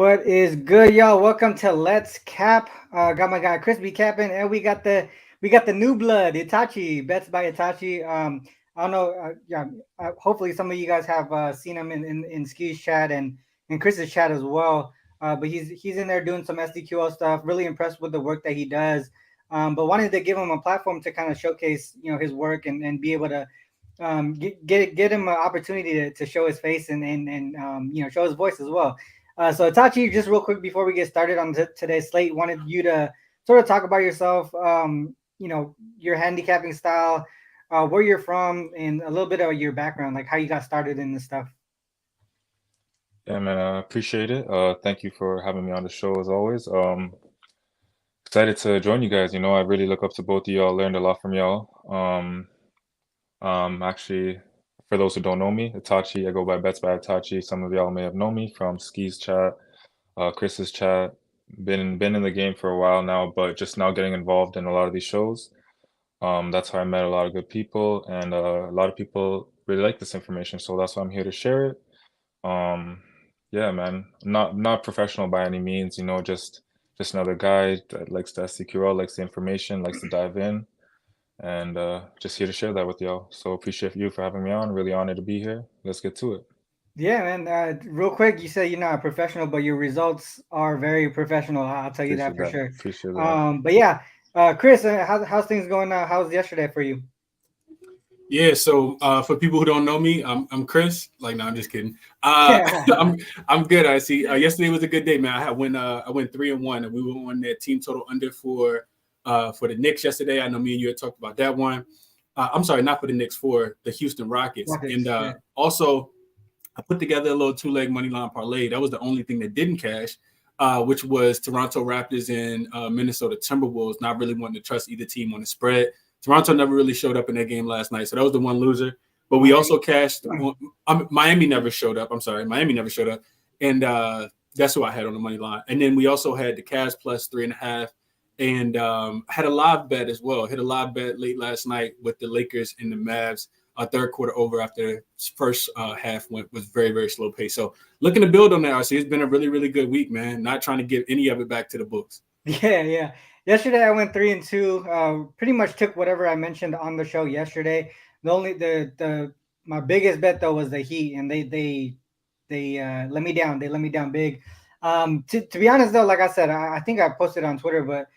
What is good, y'all? Welcome to Let's Cap. Got my guy Chris B capping, and we got the new blood, Itachi. Bets by Itachi. I don't know. Yeah, hopefully some of you guys have seen him in Ski's chat and Chris's chat as well. But he's in there doing some SDQL stuff. Really impressed with the work that he does. But wanted to give him a platform to kind of showcase his work and be able to get him an opportunity to show his face and show his voice as well. So Tachi, just real quick before we get started on today's slate, wanted you to sort of talk about yourself, your handicapping style, where you're from, and a little bit of your background, like how you got started in this stuff. Yeah, man, I appreciate it. Thank you for having me on the show as always. Excited to join you guys. I really look up to both of y'all, learned a lot from y'all. Actually, for those who don't know me, Itachi, I go by Bets by Itachi. Some of y'all may have known me from Ski's chat, Chris's chat. Been in the game for a while now, but just now getting involved in a lot of these shows. That's how I met a lot of good people, and a lot of people really like this information, so that's why I'm here to share it. Um, yeah, man, not professional by any means, just another guy that likes the SDQL, likes the information, likes to dive in, and just here to share that with y'all. So appreciate you for having me on. Really honored to be here. Let's get to it. Yeah, man. Real quick, you say you're not a professional, but your results are very professional. I'll tell you that Appreciate for that. sure. Appreciate that. But yeah, Chris, how's things going? How's yesterday for you? Yeah, so for people who don't know me, I'm Chris. Like, no, I'm just kidding. I'm good. I see. Yesterday was a good day, man. I went 3-1, and we went on that team total under for the Knicks yesterday. I know me and you had talked about that one. I'm sorry, not for the Knicks, for the Houston Rockets, and Rockets, yeah. also I put together a little two-leg money line parlay. That was the only thing that didn't cash, which was Toronto Raptors and Minnesota Timberwolves. Not really wanting to trust either team on the spread. Toronto never really showed up in that game last night, so that was the one loser. But we also cashed. Miami never showed up. I'm sorry, Miami never showed up, and that's who I had on the money line. And then we also had the Cavs plus 3.5, and had a live bet as well. Hit a live bet late last night with the Lakers and the Mavs. Third quarter over after first half was very, very slow pace. So looking to build on that, RC. It's been a really, really good week, man. Not trying to give any of it back to the books. Yeah. Yesterday I went 3-2. Pretty much took whatever I mentioned on the show yesterday. The only the my biggest bet though was the Heat, and they let me down. They let me down big. To be honest though, like I said, I think I posted on Twitter, but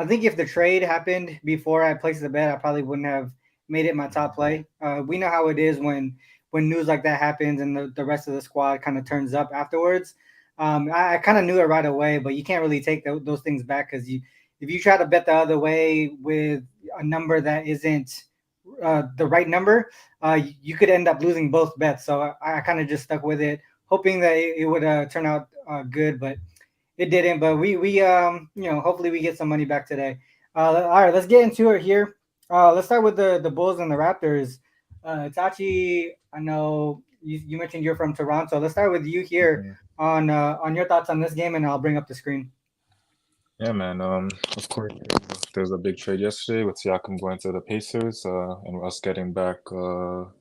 I think if the trade happened before I placed the bet, I probably wouldn't have made it my top play. We know how it is when news like that happens and the rest of the squad kind of turns up afterwards. I kind of knew it right away, but you can't really take those things back because if you try to bet the other way with a number that isn't the right number, you could end up losing both bets. So I kind of just stuck with it, hoping that it would turn out good, but it didn't. But we hopefully we get some money back today. All right, let's get into it here. Let's start with the Bulls and the Raptors. Tachi, I know you mentioned you're from Toronto. Let's start with you here Mhm. on your thoughts on this game, and I'll bring up the screen. Yeah, man. Of course, there's a big trade yesterday with Siakam going to the Pacers, and us getting back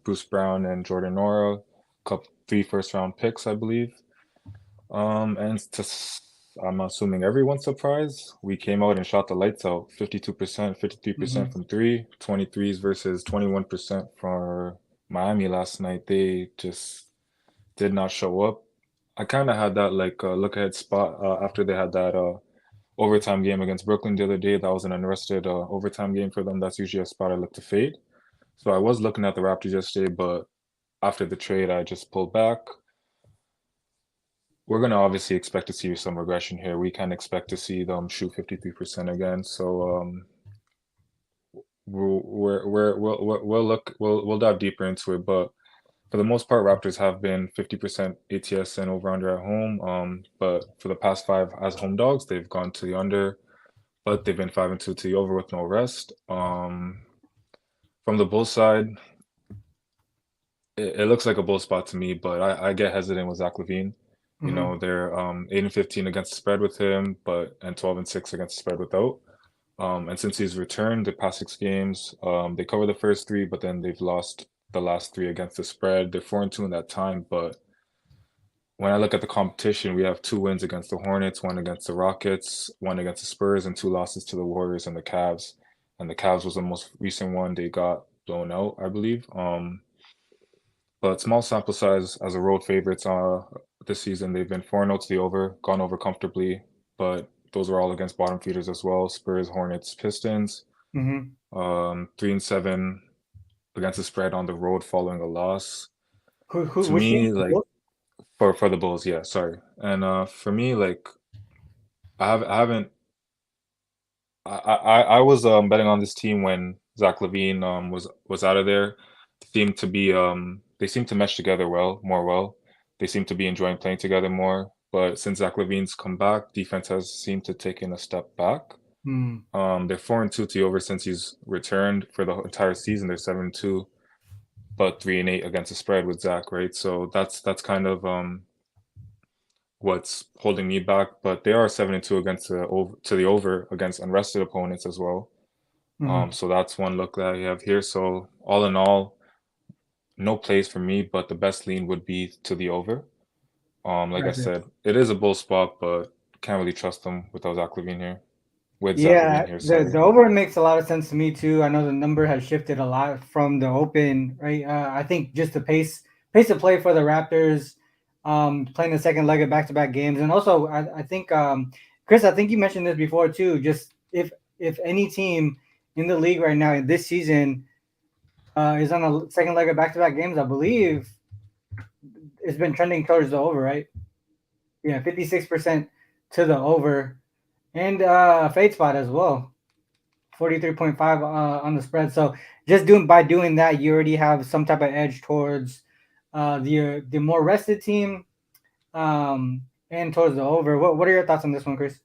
Bruce Brown and Jordan Nora, couple 3 first-round picks, I believe. And I'm assuming everyone's surprised. We came out and shot the lights out, 52%, 53% Hmm. from three, 23s versus 21% for Miami last night. They just did not show up. I kind of had that like look ahead spot after they had that overtime game against Brooklyn the other day. That was an unrested overtime game for them. That's usually a spot I look to fade. So I was looking at the Raptors yesterday, but after the trade, I just pulled back. We're going to obviously expect to see some regression here. We can expect to see them shoot 53% again. So we'll dive deeper into it. But for the most part, Raptors have been 50% ATS and over under at home. But for the past five as home dogs, they've gone to the under, but they've been 5-2 to the over with no rest. From the Bulls side, it looks like a bull spot to me, but I get hesitant with Zach LaVine. Hmm. They're 8-15 against the spread with him, and 12-6 against the spread without. And since he's returned the past 6 games, they cover the first three, but then they've lost the last three against the spread. They're 4-2 in that time, but when I look at the competition, we have 2 wins against the Hornets, 1 against the Rockets, 1 against the Spurs, and 2 losses to the Warriors and the Cavs. And the Cavs was the most recent one. They got blown out, I believe. But small sample size as a road favorites this season. They've been 4-0 to the over, gone over comfortably, but those are all against bottom feeders as well. Spurs, Hornets, Pistons. 3-7 against the spread on the road following a loss. To Which me, team? like for the Bulls, yeah, sorry. And for me, like I haven't I was betting on this team when Zach LaVine was out of there. They seem to mesh together well. They seem to be enjoying playing together more. But since Zach LaVine's come back, defense has seemed to taken a step back. They're 4-2 to the over since he's returned. For the entire season, they're 7-2, but 3-8 against the spread with Zach, right? So that's kind of what's holding me back. But they are 7-2 against the over against unrested opponents as well. So that's one look that I have here. So all in all, no plays for me, but the best lean would be to the over. Like I said, it is a bull spot, but can't really trust them without Zach LaVine here. With Zach LaVine here, sorry. The over makes a lot of sense to me too. I know the number has shifted a lot from the open, right? I think just the pace of play for the Raptors, playing the second leg of back-to-back games, and also I think Chris, I think you mentioned this before too. Just if any team in the league right now in this season is on a second leg of back-to-back games, I believe it's been trending towards the over, right? Yeah, 56% to the over. And fade spot as well, 43.5 on the spread. So just by doing that, you already have some type of edge towards the more rested team, and towards the over. What are your thoughts on this one, Chris?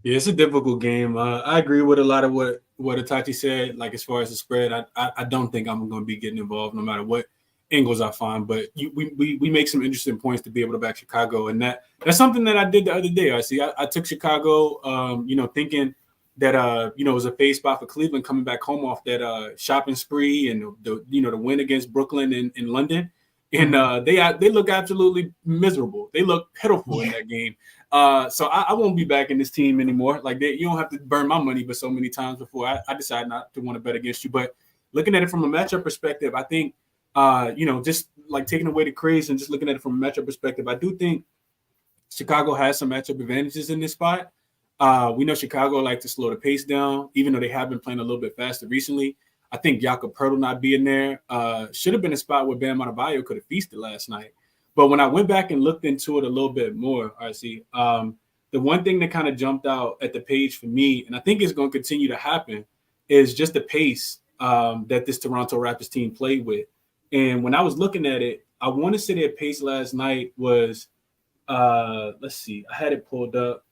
Yeah, it's a difficult game. I agree with a lot of what Itachi said. Like as far as the spread, I don't think I'm going to be getting involved no matter what angles I find. But we make some interesting points to be able to back Chicago, and that's something that I did the other day. I took Chicago, thinking that it was a fade spot for Cleveland coming back home off that shopping spree and the win against Brooklyn in London, and they look absolutely miserable. They look pitiful in that game. So I won't be backing this team anymore. Like you don't have to burn my money but so many times before I decide not to want to bet against you. But looking at it from a matchup perspective, I think, just like taking away the craze and just looking at it from a matchup perspective, I do think Chicago has some matchup advantages in this spot. We know Chicago like to slow the pace down, even though they have been playing a little bit faster recently. I think Jakob Poeltl not being there should have been a spot where Bam Adebayo could have feasted last night. But when I went back and looked into it a little bit more, the one thing that kind of jumped out at the page for me, and I think it's going to continue to happen, is just the pace that this Toronto Raptors team played with. And when I was looking at it, I want to say their pace last night was, let's see, I had it pulled up.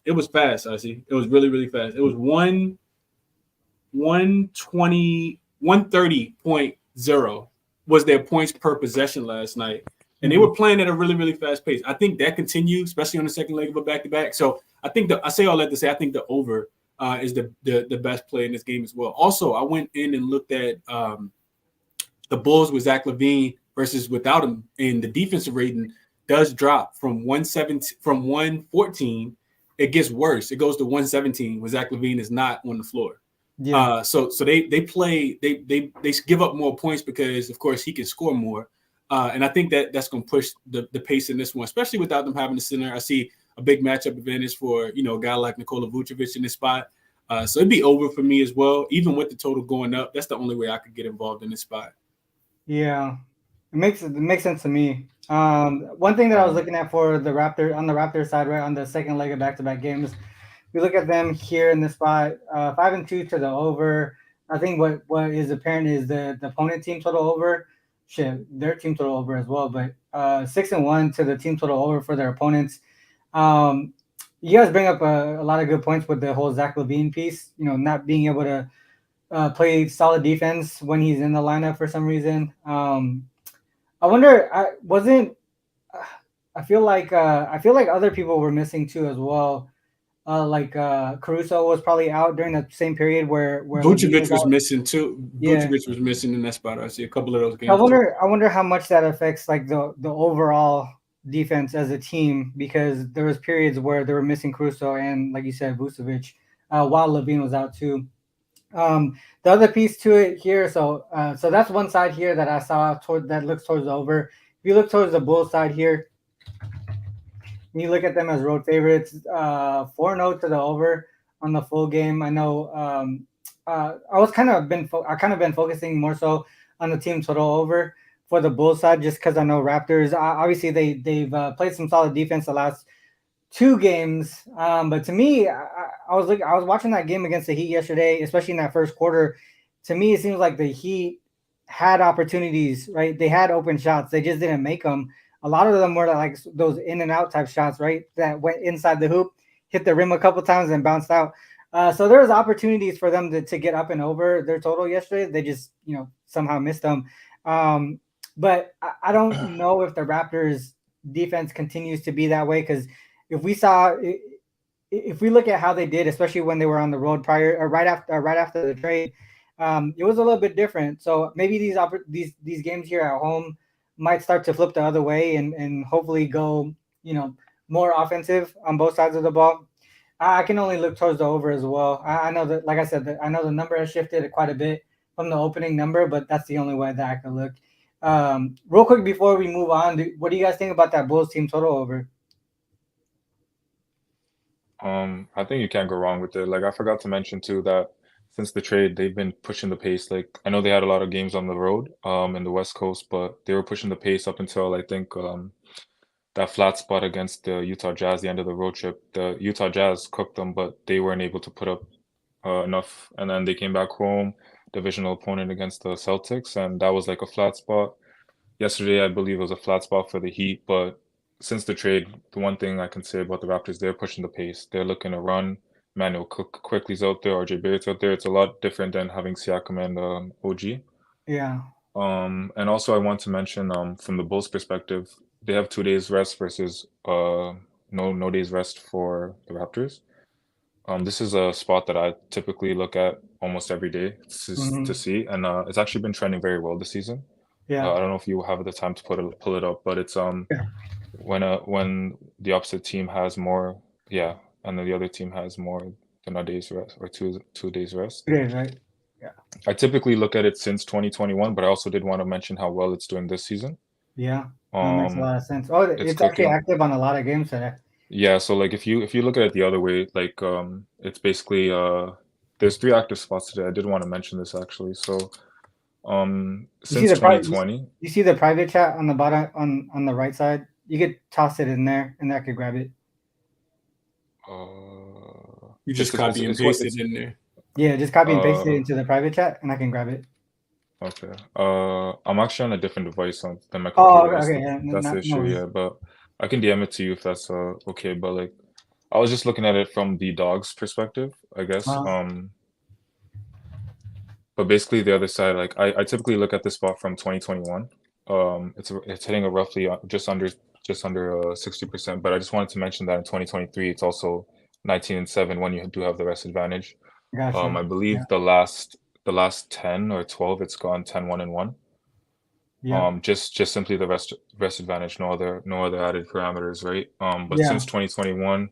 It was fast, It was really, really fast. It was 130.0 was their points per possession last night. And they were playing at a really, really fast pace. I think that continues, especially on the second leg of a back-to-back. So I think I say all that to say I think the over is the best play in this game as well. Also, I went in and looked at the Bulls with Zach LaVine versus without him, and the defensive rating does drop from 114. It gets worse. It goes to 117 when Zach LaVine is not on the floor. Yeah. So they give up more points because of course he can score more, and I think that's going to push the pace in this one, especially without them having a center. I see a big matchup advantage for a guy like Nikola Vucevic in this spot. So it'd be over for me as well, even with the total going up. That's the only way I could get involved in this spot. Yeah, it makes sense to me. One thing that I was looking at for the Raptor side, right on the second leg of back-to-back games. We look at them here in the spot, 5-2 to the over. I think what is apparent is the opponent team total over. Their team total over as well, but 6-1 to the team total over for their opponents. You guys bring up a lot of good points with the whole Zach LaVine piece. Not being able to play solid defense when he's in the lineup for some reason. I wonder. I feel like other people were missing too as well. Caruso was probably out during the same period where Levine Vucevic was out. missing too. Yeah. Vucevic was missing in that spot. I see a couple of those I games. wonder how much that affects like the overall defense as a team, because there was periods where they were missing Caruso and, like you said, Vucevic, while Levine was out too. The other piece to it here, so that's one side here that I saw that looks towards the over. If you look towards the Bulls side here, and you look at them as road favorites, 4-0 to the over on the full game. I know I kind of been focusing more so on the team total over for the Bulls side, just because I know Raptors. Obviously, they've played some solid defense the last 2 games. But to me, I was watching that game against the Heat yesterday, especially in that first quarter. To me, it seems like the Heat had opportunities, right? They had open shots, they just didn't make them. A lot of them were like those in and out type shots, right? That went inside the hoop, hit the rim a couple times, and bounced out. So there was opportunities for them to get up and over their total yesterday. They just somehow missed them. But I don't know if the Raptors defense continues to be that way, because if we look at how they did, especially when they were on the road prior or right after the trade, it was a little bit different. So maybe these games here at home might start to flip the other way and hopefully go more offensive on both sides of the ball. I can only look towards the over as well. I know that, like I said, I know the number has shifted quite a bit from the opening number, but that's the only way that I can look. Real quick before we move on, what do you guys think about that Bulls team total over? I think you can't go wrong with it. Like, I forgot to mention too that since the trade, they've been pushing the pace. Like, I know they had a lot of games on the road, in the West Coast, but they were pushing the pace up until I think that flat spot against the Utah Jazz, the end of the road trip. The Utah Jazz cooked them, but they weren't able to put up enough. And then they came back home, divisional opponent against the Celtics, and that was like a flat spot. Yesterday, I believe it was a flat spot for the Heat, but since the trade, the one thing I can say about the Raptors, they're pushing the pace. They're looking to run. Manuel Cook quickly's out there, RJ Barrett's out there. It's a lot different than having Siakam and OG. Yeah. And also I want to mention from the Bulls perspective, they have 2 days rest versus no days rest for the Raptors. This is a spot that I typically look at almost every day to see, and it's actually been trending very well this season. Yeah. I don't know if you have the time to pull it up, but it's when the opposite team has more, and then the other team has more than a day's rest or 2 days rest. 2 days, right? Yeah. I typically look at it since 2021, but I also did want to mention how well it's doing this season. Yeah, that makes a lot of sense. Oh, it's actually active on a lot of games today. Yeah, so like if you look at it the other way, like it's basically there's 3 active spots today. I did want to mention this actually. So since 2020, you see the private chat on the bottom on the right side. You could toss it in there, and I could grab it. You just copy and paste it in there. Yeah, just copy and paste it into the private chat, and I can grab it. Okay. I'm actually on a different device than my computer. Oh, okay. Yeah, that's the issue. Yeah, but I can DM it to you if that's okay. But like, I was just looking at it from the Dogs' perspective, I guess. But basically the other side, like I typically look at the spot from 2021. It's hitting a roughly just under 60%. But I just wanted to mention that in 2023, it's also 19-7 when you do have the rest advantage. Gotcha. I believe the last 10 or 12, it's gone 10-1-1. Yeah. Just simply the rest advantage, no other added parameters, right? But since 2021,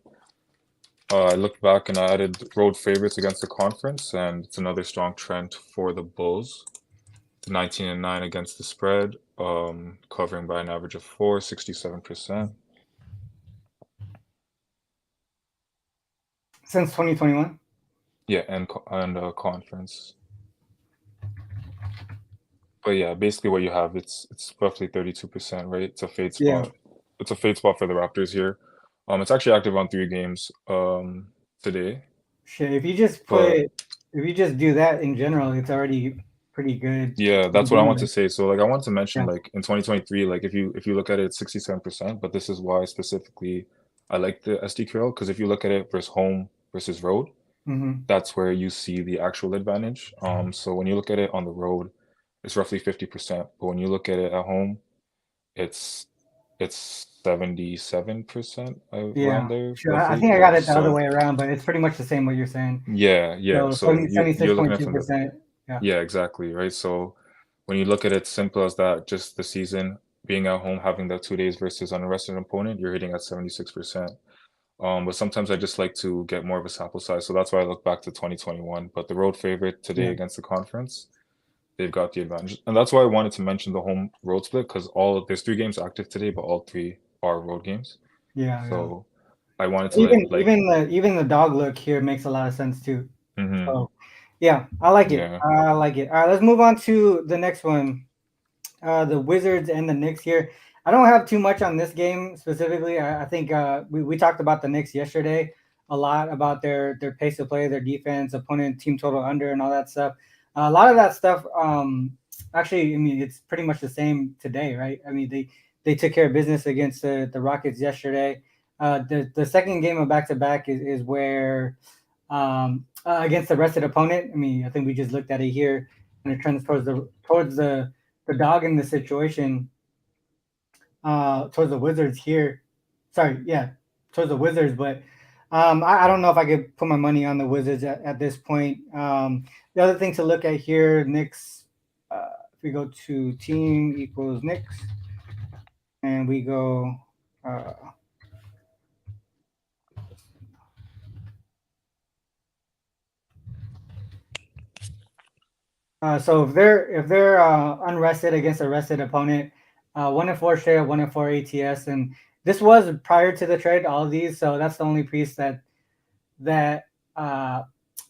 I looked back and I added road favorites against the conference, and it's another strong trend for the Bulls. 19-9 against the spread, covering by an average of 4, 67%. Since 2021. Yeah, and conference. But yeah, basically what you have, it's roughly 32%, right? It's a fade spot. Yeah. It's a fade spot for the Raptors here. It's actually active on 3 games today. Shit, if you just do that in general, it's already pretty good. Yeah, that's what I want to say. So like I want to mention like in 2023, like if you look at it, it's 67%, but this is why specifically I like the SDQL, because if you look at it versus home versus road, that's where you see the actual advantage. So when you look at it on the road, it's roughly 50%, but when you look at it at home, it's 77% around Yeah, there, sure. I roughly. think I Yeah. got it the other So way around, but it's pretty much the same what you're saying. yeah. So So you're looking at from the 76.2%. Yeah. yeah, exactly, right? So when you look at it simple as that, just the season being at home, having that 2 days versus an unrested opponent, you're hitting at 76%. But sometimes I just like to get more of a sample size, so that's why I look back to 2021. But the road favorite today Yeah. against the conference, they've got the advantage, and that's why I wanted to mention the home road split because there's 3 games active today, but all 3 are road games. Yeah. So I wanted to Even the dog look here makes a lot of sense too. So yeah, I like it. yeah. I like it. All right, let's move on to the next one. The Wizards and the Knicks here. I don't have too much on this game specifically. I think we talked about the Knicks yesterday a lot about their pace of play, their defense, opponent team total under, and all that stuff. A lot of that stuff. Actually, I mean, it's pretty much the same today, right? I mean, they took care of business against the Rockets yesterday. The second game of back to back is where against the rested opponent. I mean, I think we just looked at it here, and it trends towards the dog in the situation towards the Wizards here. Sorry, yeah, towards the Wizards, but I don't know if I could put my money on the Wizards at this point. The other thing to look at here, Knicks, if we go to team equals Knicks, and we go so if they're unrested against a rested opponent, 1-4 straight, 1-4 ATS, and this was prior to the trade. All of these, so that's the only piece that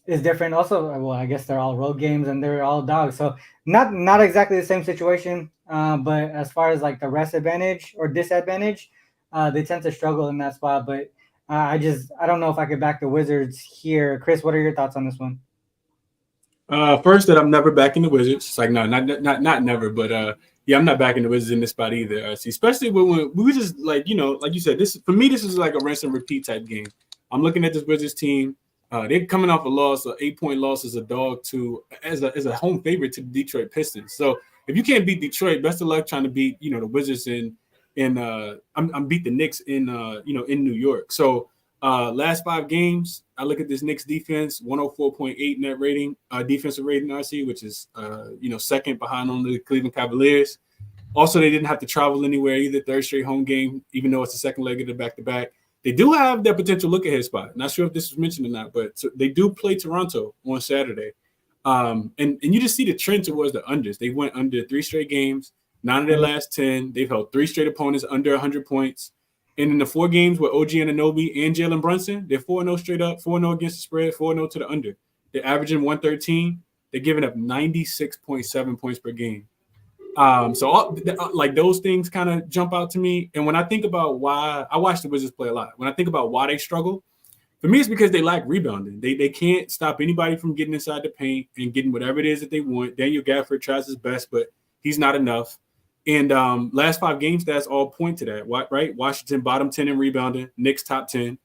is different. Also, well, I guess they're all road games and they're all dogs, so not exactly the same situation. But as far as like the rest advantage or disadvantage, they tend to struggle in that spot. But I don't know if I could back the Wizards here. Chris, what are your thoughts on this one? First, that I'm never backing the Wizards. It's like no, not never, but yeah, I'm not backing the Wizards in this spot either. See, especially when we just like like you said, this for me, this is like a rinse and repeat type game. I'm looking at this Wizards team. They're coming off a loss, an 8-point loss as a dog as a home favorite to the Detroit Pistons. So if you can't beat Detroit, best of luck trying to beat the Wizards I'm beat the Knicks in in New York. So last 5 games, I look at this Knicks defense, 104.8 net rating, defensive rating, RC, which is second behind only the Cleveland Cavaliers. Also, they didn't have to travel anywhere either. 3rd straight home game, even though it's the second leg of the back-to-back. They do have that potential look-ahead spot. Not sure if this was mentioned or not, but they do play Toronto on Saturday. And you just see the trend towards the unders. They went under 3 straight games, 9 of their last 10. They've held 3 straight opponents under 100 points. And in the 4 games with OG Anunoby and Jalen Brunson, they're 4-0 straight up, 4-0 against the spread, 4-0 to the under. They're averaging 113. They're giving up 96.7 points per game. So like those things kind of jump out to me. And when I think about why I watch the Wizards play a lot, when I think about why they struggle, for me, it's because they lack rebounding. They can't stop anybody from getting inside the paint and getting whatever it is that they want. Daniel Gafford tries his best, but he's not enough. And last 5 game stats all point to that, right? Washington bottom 10 in rebounding, Knicks top 10,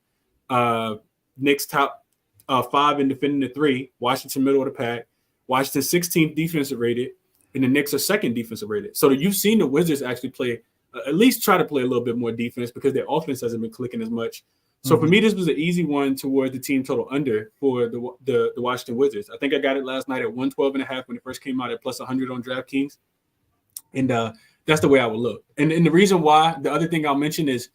Knicks top 5 in defending the 3, Washington middle of the pack, Washington 16th defensive rated, and the Knicks are 2nd defensive rated. So you've seen the Wizards actually play, at least try to play a little bit more defense because their offense hasn't been clicking as much. So for me, this was an easy one towards the team total under for the Washington Wizards. I think I got it last night at 112.5 when it first came out at plus 100 on DraftKings. And that's the way I would look. And the reason why, the other thing I'll mention is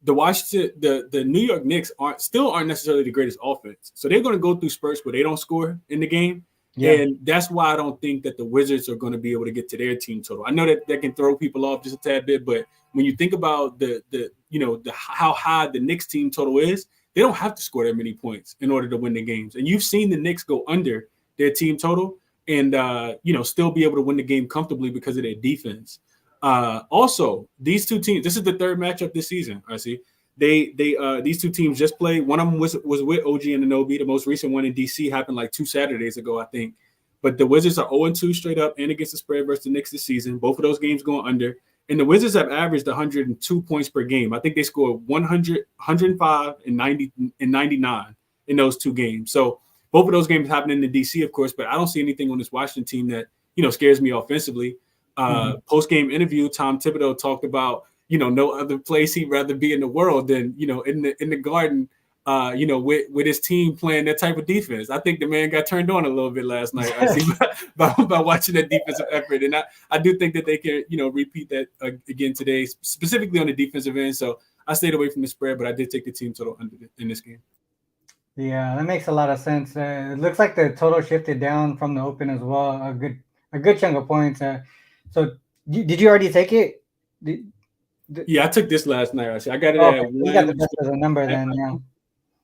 the New York Knicks aren't necessarily the greatest offense. So they're going to go through spurts where they don't score in the game. Yeah. And that's why I don't think that the Wizards are going to be able to get to their team total. I know that can throw people off just a tad bit, but when you think about how high the Knicks team total is, they don't have to score that many points in order to win the games. And you've seen the Knicks go under their team total and still be able to win the game comfortably because of their defense. Also, these 2 teams, this is the 3rd matchup this season. I see. These 2 teams just played. One of them was with OG Anunoby. The most recent one in DC happened like 2 Saturdays ago, I think. But the Wizards are 0-2 straight up and against the spread versus the Knicks this season. Both of those games going under. And the Wizards have averaged 102 points per game. I think they scored 100, 105, and 90 and 99 in those 2 games. So both of those games happening in DC, of course. But I don't see anything on this Washington team that scares me offensively. Post-game interview, Tom Thibodeau talked about no other place he'd rather be in the world than in the Garden. With his team playing that type of defense. I think the man got turned on a little bit last night. I see by watching that defensive effort, and I do think that they can repeat that again today, specifically on the defensive end. So I stayed away from the spread, but I did take the team total under in this game. Yeah, that makes a lot of sense. It looks like the total shifted down from the open as well. A good chunk of points. So did you already take it? Yeah, I took this last night. I got it at you got the best of the number then.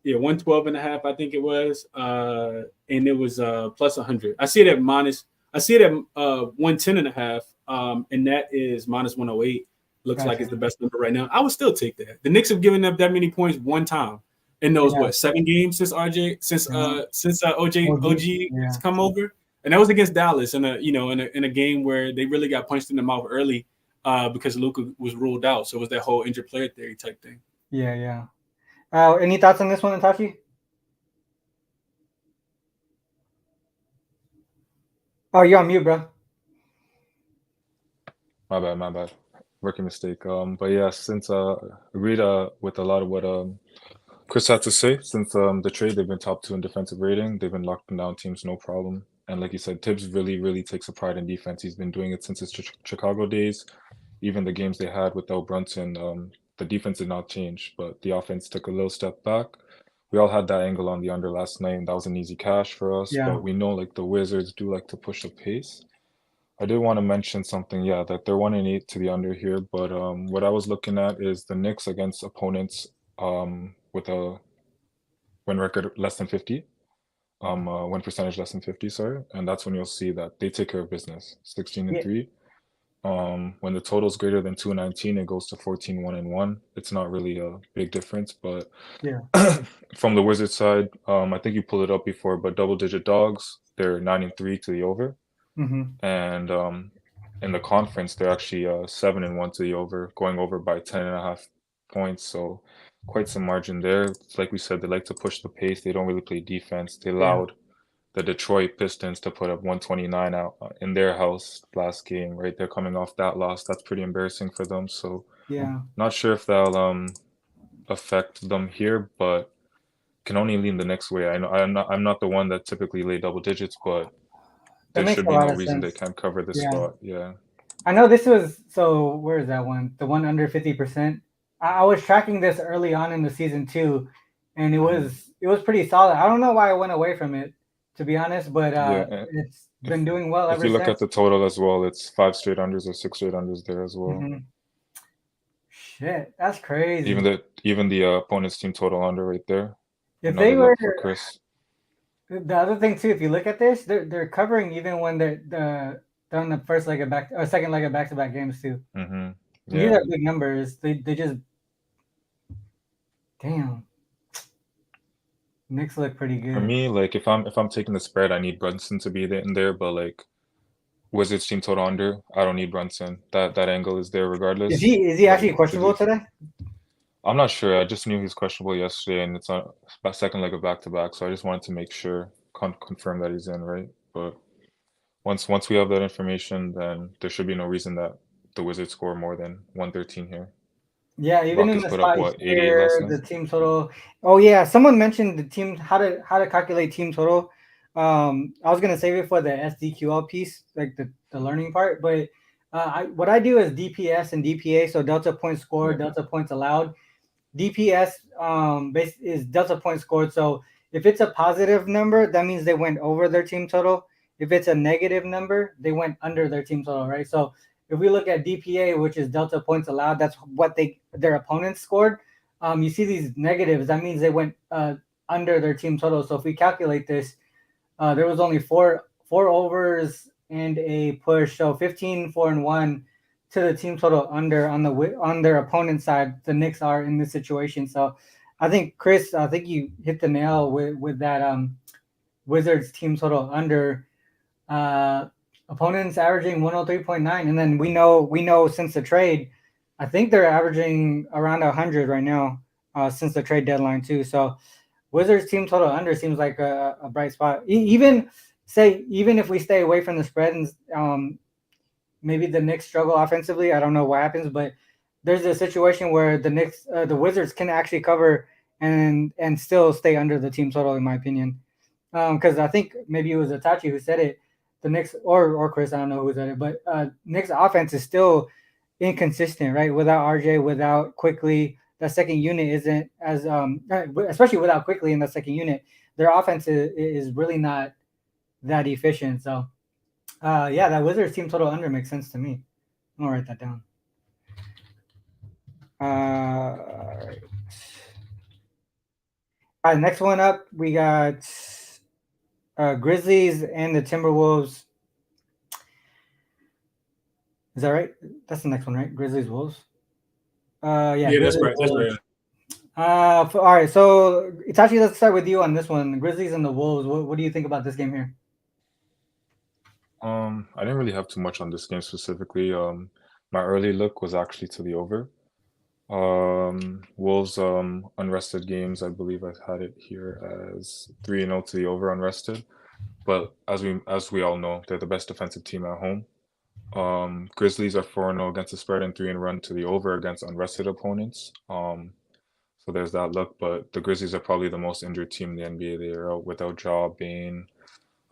Yeah, 112.5, I think it was, and it was plus 100. I see it at 110.5, and that is minus 108. Looks like it's the best number right now. I would still take that. The Knicks have given up that many points one time in those 7 games since OG has come over, and that was against Dallas in a game where they really got punched in the mouth early because Luka was ruled out. So it was that whole injured player theory type thing. Yeah. Any thoughts on this one, Itachi? Oh, you're on mute, bro. My bad. Rookie mistake. But yeah, since agreed with a lot of what Chris had to say. Since the trade, they've been top 2 in defensive rating. They've been locking down teams no problem. And like you said, Tibbs really takes a pride in defense. He's been doing it since his Chicago days. Even the games they had without Brunson, the defense did not change, but the offense took a little step back. We all had that angle on the under last night, and that was an easy cash for us. But we know like the Wizards do like to push the pace. I did want to mention something, that they're 1-8 to the under here. But what I was looking at is the Knicks against opponents with a win record less than 50, win percentage less than 50, sorry. And that's when you'll see that they take care of business, 16-3. When the total is greater than 219, it goes to 14-1-1. It's not really a big difference, but from the Wizards side, I think you pulled it up before, but double-digit dogs, they're 9-3 to the over, and in the conference, they're actually 7-1 to the over, going over by 10.5 points. So quite some margin there. Like we said, they like to push the pace. They don't really play defense. They allowed the Detroit Pistons to put up 129 out in their house last game, right? They're coming off that loss. That's pretty embarrassing for them. So not sure if that'll affect them here, but can only lean the next way. I know I'm not the one that typically lay double digits, but there should be no reason they can't cover this spot. Yeah. I know this was, so where is that one? The one under 50%. I was tracking this early on in the season too, and it was pretty solid. I don't know why I went away from it, to be honest, but it's been doing well ever since. If you look at the total as well, it's 5 straight unders or 6 straight unders there as well. Shit, that's crazy. Even the opponent's team total under right there. If they were for Chris. The other thing too, if you look at this, they're covering even when they're on the first leg of second leg of back-to-back games too. These are big numbers. They just damn. Knicks look pretty good. For me, like if I'm taking the spread, I need Brunson to be in there, but like Wizards team total under, I don't need Brunson. That angle is there regardless. Is he actually questionable today? I'm not sure. I just knew he was questionable yesterday, and it's on second leg of back-to-back, so I just wanted to make sure, confirm that he's in, right? But once we have that information, then there should be no reason that the Wizards score more than 113 here. Yeah, even in the spot here, the team total. Oh yeah, someone mentioned the team how to calculate team total. I was gonna save it for the SDQL piece, like the learning part, but what I do is DPS and DPA, so delta points scored, delta points allowed. DPS is delta points scored. So if it's a positive number, that means they went over their team total. If it's a negative number, they went under their team total, right? So if we look at DPA, which is delta points allowed, that's what their opponents scored. You see these negatives, that means they went under their team total. So if we calculate this, there was only four overs and a push, so 15, 4, and 1 to the team total under on their opponent's side. The Knicks are in this situation. So I think Chris, you hit the nail with that Wizards team total under. Opponents averaging 103.9, and then we know since the trade, I think they're averaging around 100 right now since the trade deadline too. So Wizards team total under seems like a bright spot. Even if we stay away from the spread and maybe the Knicks struggle offensively, I don't know what happens, but there's a situation where the Wizards can actually cover and still stay under the team total, in my opinion. Because I think maybe it was Itachi who said it. The Knicks or Chris, I don't know who said it, but Knicks offense is still inconsistent, right? Without RJ, without Quickly, that second unit isn't as especially without Quickly in the second unit, their offense is really not that efficient. So yeah, that Wizards team total under makes sense to me. I'm gonna write that down. All right. All right, next one up, we got Grizzlies and the Timberwolves. Is that right? That's the next one, right? Grizzlies Wolves. Yeah, that's Grizzlies, right. That's Wolves. right. All right, so Itachi, let's start with you on this one. The Grizzlies and the Wolves. What do you think about this game here? I didn't really have too much on this game specifically. My early look was actually to the over. Wolves unrested games, I believe I had it here as 3-0 to the over unrested. But as we all know, they're the best defensive team at home. Grizzlies are 4-0 against the spread and 3-1 to the over against unrested opponents. So there's that look, but the Grizzlies are probably the most injured team in the NBA. They are out without Ja, Bane,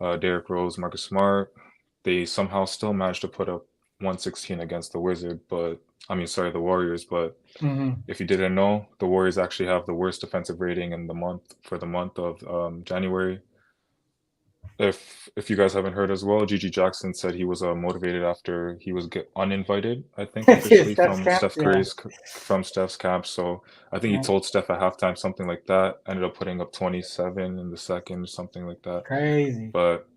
Derrick Rose, Marcus Smart. They somehow still managed to put up 116 against the the Warriors. But if you didn't know, the Warriors actually have the worst defensive rating in the month of January. If you guys haven't heard as well, Gigi Jackson said he was motivated after he was uninvited, I think, officially from Steph's camp. So I think he told Steph at halftime something like that. Ended up putting up 27 in the second, something like that. Crazy. But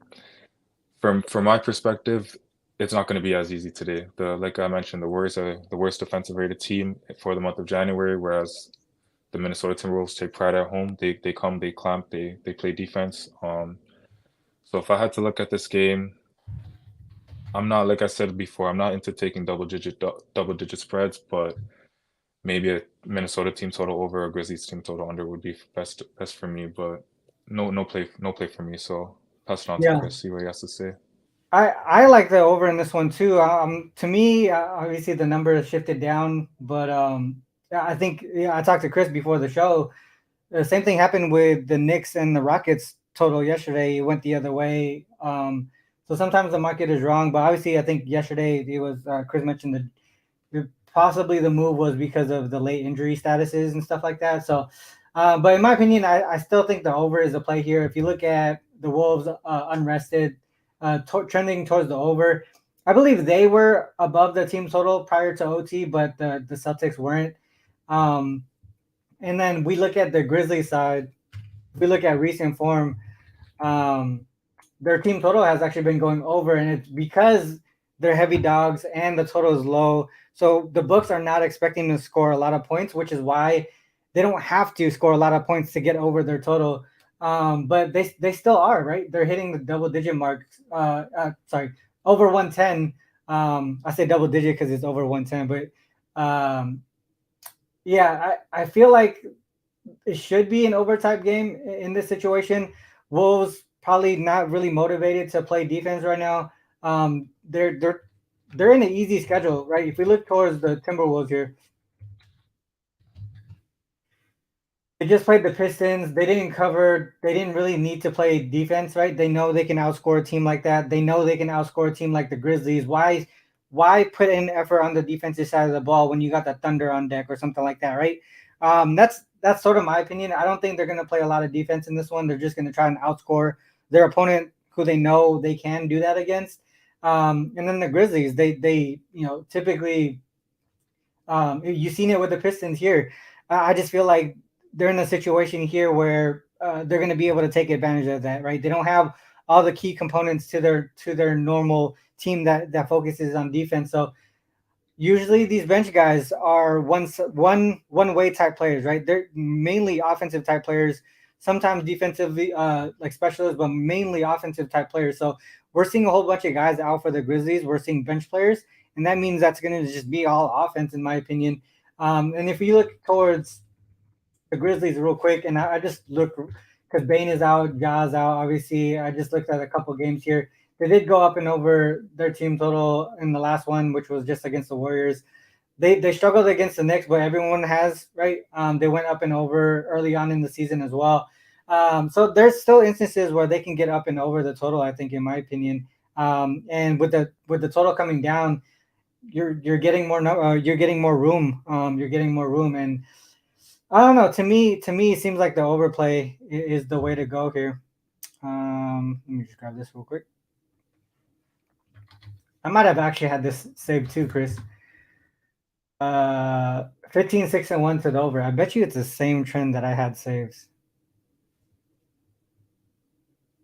from my perspective, it's not going to be as easy today. Like I mentioned, the Warriors are the worst defensive rated team for the month of January, whereas the Minnesota Timberwolves take pride at home. They come, they clamp, they play defense. So if I had to look at this game, I'm not, like I said before, I'm not into taking double digit spreads, but maybe a Minnesota team total over a Grizzlies team total under would be best for me. But no play for me. So pass it on to Chris, see what he has to say. I like the over in this one too. To me, obviously the number has shifted down, but I think I talked to Chris before the show. The same thing happened with the Knicks and the Rockets total yesterday. It went the other way. So sometimes the market is wrong, but obviously I think yesterday it was Chris mentioned possibly the move was because of the late injury statuses and stuff like that. So, but in my opinion, I still think the over is a play here. If you look at the Wolves unrested, trending towards the over, I believe they were above the team total prior to OT, but the Celtics weren't. And then we look at the Grizzlies side. If we look at recent form, their team total has actually been going over, and it's because they're heavy dogs and the total is low. So the books are not expecting to score a lot of points, which is why they don't have to score a lot of points to get over their total. But they still are, right? They're hitting the double digit mark. Over 110. I say double digit because it's over 110, but yeah, I feel like it should be an overtime game in this situation. Wolves probably not really motivated to play defense right now. They're in an easy schedule, right? If we look towards the Timberwolves here, they just played the Pistons. They didn't cover. They didn't really need to play defense, right? They know they can outscore a team like that. They know they can outscore a team like the Grizzlies. Why put in effort on the defensive side of the ball when you got the Thunder on deck or something like that, right? That's sort of my opinion. I don't think they're going to play a lot of defense in this one. They're just going to try and outscore their opponent who they know they can do that against. And then the Grizzlies, they typically you've seen it with the Pistons here. I just feel like they're in a situation here where they're going to be able to take advantage of that, right? They don't have all the key components to their normal team that focuses on defense. So usually these bench guys are one way type players, right? They're mainly offensive type players, sometimes defensively like specialists, but mainly offensive type players. So we're seeing a whole bunch of guys out for the Grizzlies. We're seeing bench players, and that means that's going to just be all offense, in my opinion. And if you look towards the Grizzlies real quick, and I just look because Bane is out, Ja's out. Obviously, I just looked at a couple games here. They did go up and over their team total in the last one, which was just against the Warriors. they struggled against the Knicks, but everyone has, right? They went up and over early on in the season as well. So there's still instances where they can get up and over the total, I think, in my opinion. And with the total coming down, you're getting more you're getting more room. You're getting more room, and I don't know. To me, it seems like the overplay is the way to go here. Let me just grab this real quick. I might have actually had this saved too, Chris. 15, 6, and 1 to the over. I bet you it's the same trend that I had saved.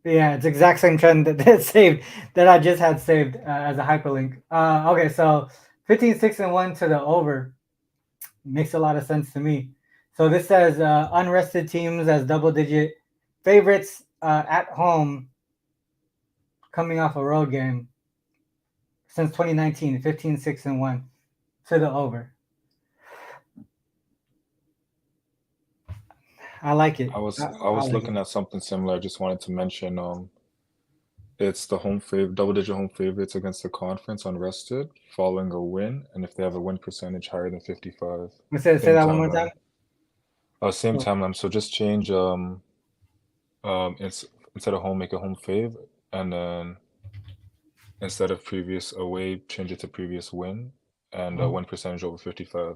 Yeah, it's exact same trend that saved that I just had saved as a hyperlink. Okay, so 15, 6, and 1 to the over makes a lot of sense to me. So this says unrested teams as double-digit favorites at home coming off a road game since 2019, 15, 6, and 1 to the over. I like it. I was like looking it. at something similar. I just wanted to mention it's the double-digit home favorites against the conference unrested following a win, and if they have a win percentage higher than 55. Say Same that one more time. Same timeline. So just change it's instead of home, make a home fave, and then instead of previous away, change it to previous win, and win percentage over 55.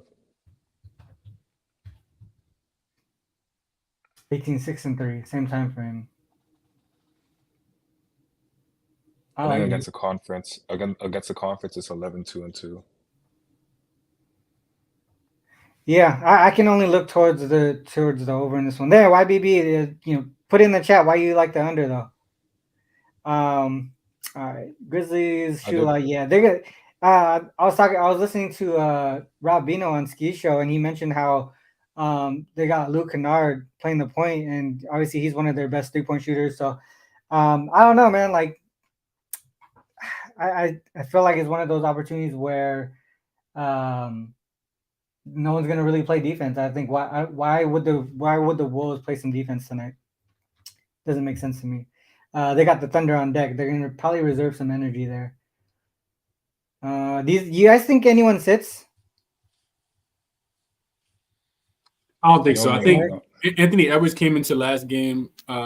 18, 6, and 3, same time frame. And then against the conference, it's 11, 2, and 2. Yeah, I can only look towards the over in this one. There, YBB, put in the chat why you like the under though. All right, Grizzlies, Shula, yeah, they're good. I was listening to Rob Bino on Ski Show, and he mentioned how they got Luke Kennard playing the point, and obviously he's one of their best 3-point shooters. So I don't know, man. Like I feel like it's one of those opportunities where no one's gonna really play defense. I think why would the Wolves play some defense tonight? Doesn't make sense to me. They got the Thunder on deck. They're gonna probably reserve some energy there. You guys think anyone sits? I don't think so. I think Anthony Edwards came into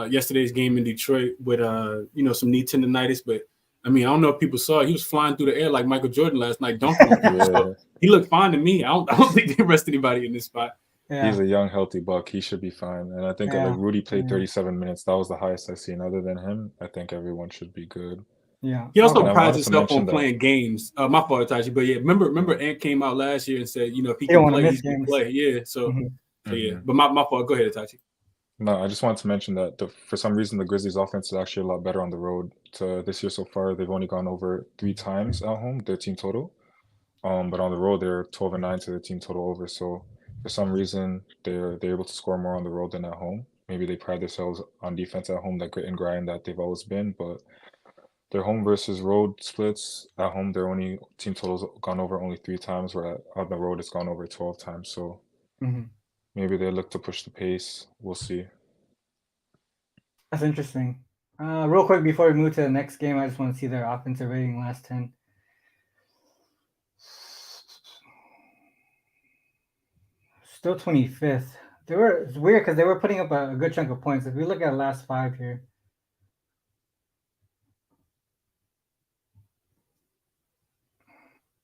yesterday's game in Detroit with some knee tendonitis, but I mean, I don't know if people saw it. He was flying through the air like Michael Jordan last night, dunking on people. So he looked fine to me. I don't think they arrested anybody in this spot. Yeah. He's a young, healthy buck. He should be fine. And I think like Rudy played 37 minutes. That was the highest I've seen. Other than him, I think everyone should be good. Yeah. He also prides himself on playing games. My fault, Tachi. But yeah, remember Ant came out last year and said, if he can play, he can play. Yeah. So, yeah. But my fault. Go ahead, Tachi. No, I just wanted to mention that for some reason the Grizzlies offense is actually a lot better on the road. This year so far, they've only gone over 3 times at home, their team total. But on the road, they're 12-9 to their team total over. So for some reason, they're able to score more on the road than at home. Maybe they pride themselves on defense at home, that grit and grind that they've always been. But their home versus road splits at home, their only team totals gone over only 3 times, where on the road it's gone over 12 times. So maybe they look to push the pace. We'll see. That's interesting. Real quick before we move to the next game, I just want to see their offensive rating last 10. Still 25th. It's weird because they were putting up a good chunk of points. If we look at last 5 here,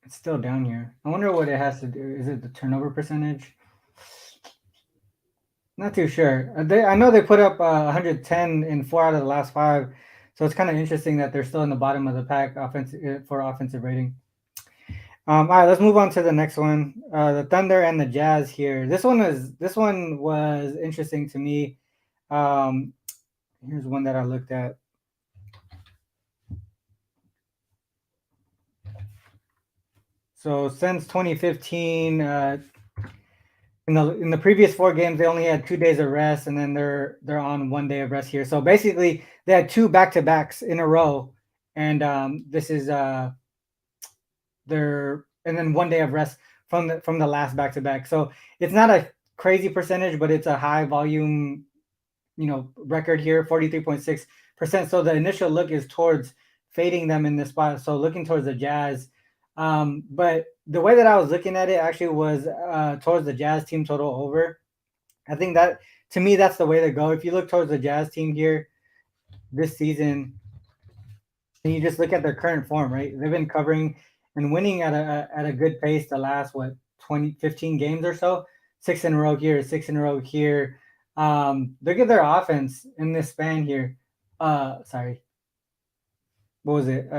it's still down here. I wonder what it has to do. Is it the turnover percentage? Not too sure. I know they put up 110 in 4 out of the last 5, so it's kind of interesting that they're still in the bottom of the pack for offensive rating. All right, let's move on to the next one. The Thunder and the Jazz here. This one was interesting to me. Here's one that I looked at. So since 2015, in the previous 4 games, they only had 2 days of rest, and then they're on 1 day of rest here. So basically, they had 2 back-to-backs in a row, and this is and then 1 day of rest from the last back-to-back. So it's not a crazy percentage, but it's a high volume, record here, 43.6%. So the initial look is towards fading them in this spot. So looking towards the Jazz. But the way that I was looking at it actually was towards the Jazz team total over. I think that to me that's the way to go. If you look towards the Jazz team here this season, and you just look at their current form, right? They've been covering and winning at a good pace the last 15 games or so. 6 in a row here, 6 in a row here. Look at their offense in this span here. Sorry, what was it?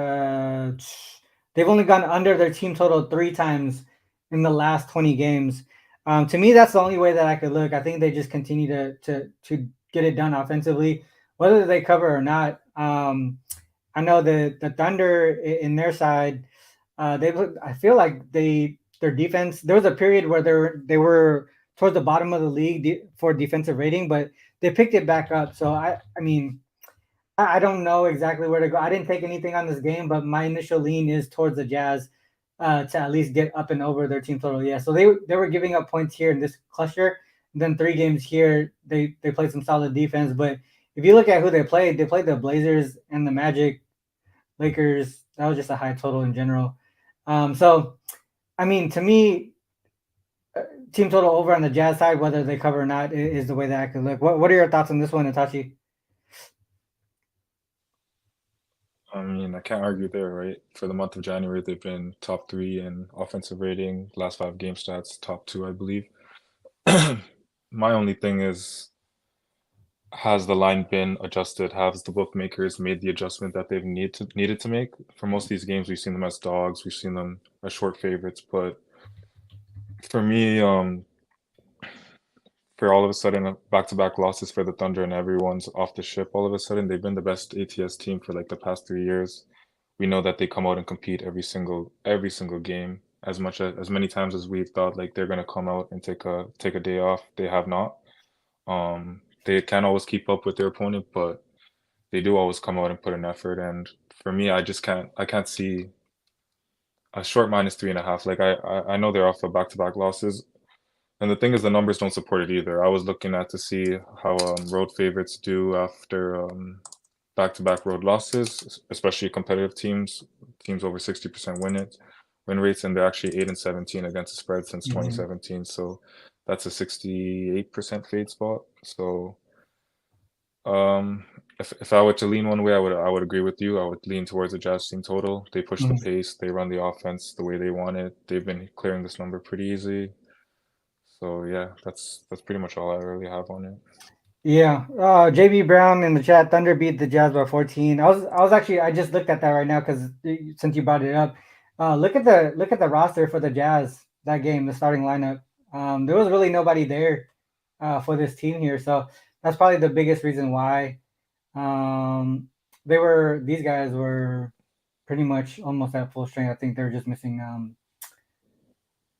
They've only gone under their team total 3 times in the last 20 games. To me, that's the only way that I could look. I think they just continue to get it done offensively, whether they cover or not. I know the Thunder in their side, I feel like their defense. There was a period where they were towards the bottom of the league for defensive rating, but they picked it back up. So I mean, I don't know exactly where to go. I didn't take anything on this game, but my initial lean is towards the Jazz to at least get up and over their team total. Yeah, so they were giving up points here in this cluster. And then 3 games here, they played some solid defense. But if you look at who they played the Blazers and the Magic, Lakers. That was just a high total in general. So, I mean, to me, team total over on the Jazz side, whether they cover or not, is the way that I could look. What are your thoughts on this one, Itachi? I mean, I can't argue there, right? For the month of January, they've been top 3 in offensive rating. Last 5 game stats, top 2, I believe. My only thing is, has the line been adjusted? Has the bookmakers made the adjustment that they've needed to make? For most of these games, we've seen them as dogs. We've seen them as short favorites. But for me, for all of a sudden back-to-back losses for the Thunder and everyone's off the ship all of a sudden, they've been the best ATS team for like the past 3 years. We know that they come out and compete every single game. As many times as we've thought like they're gonna come out and take a day off, they have not. They can't always keep up with their opponent, but they do always come out and put an effort. And for me, I can't see a short -3.5. Like I know they're off of back-to-back losses. And the thing is, the numbers don't support it either. I was looking at to see how road favorites do after back-to-back road losses, especially competitive teams over 60% win rates, and they're actually 8-17 against the spread since 2017. So that's a 68% fade spot. So if I were to lean one way, I would agree with you. I would lean towards the Jazz team total. They push the pace, they run the offense the way they want it. They've been clearing this number pretty easy. So yeah, that's pretty much all I really have on it. Yeah. JB Brown in the chat, Thunder beat the Jazz by 14. I just looked at that right now because since you brought it up, look at the roster for the Jazz that game, the starting lineup. There was really nobody there for this team here, so that's probably the biggest reason why. These guys were pretty much almost at full strength. I think they were just missing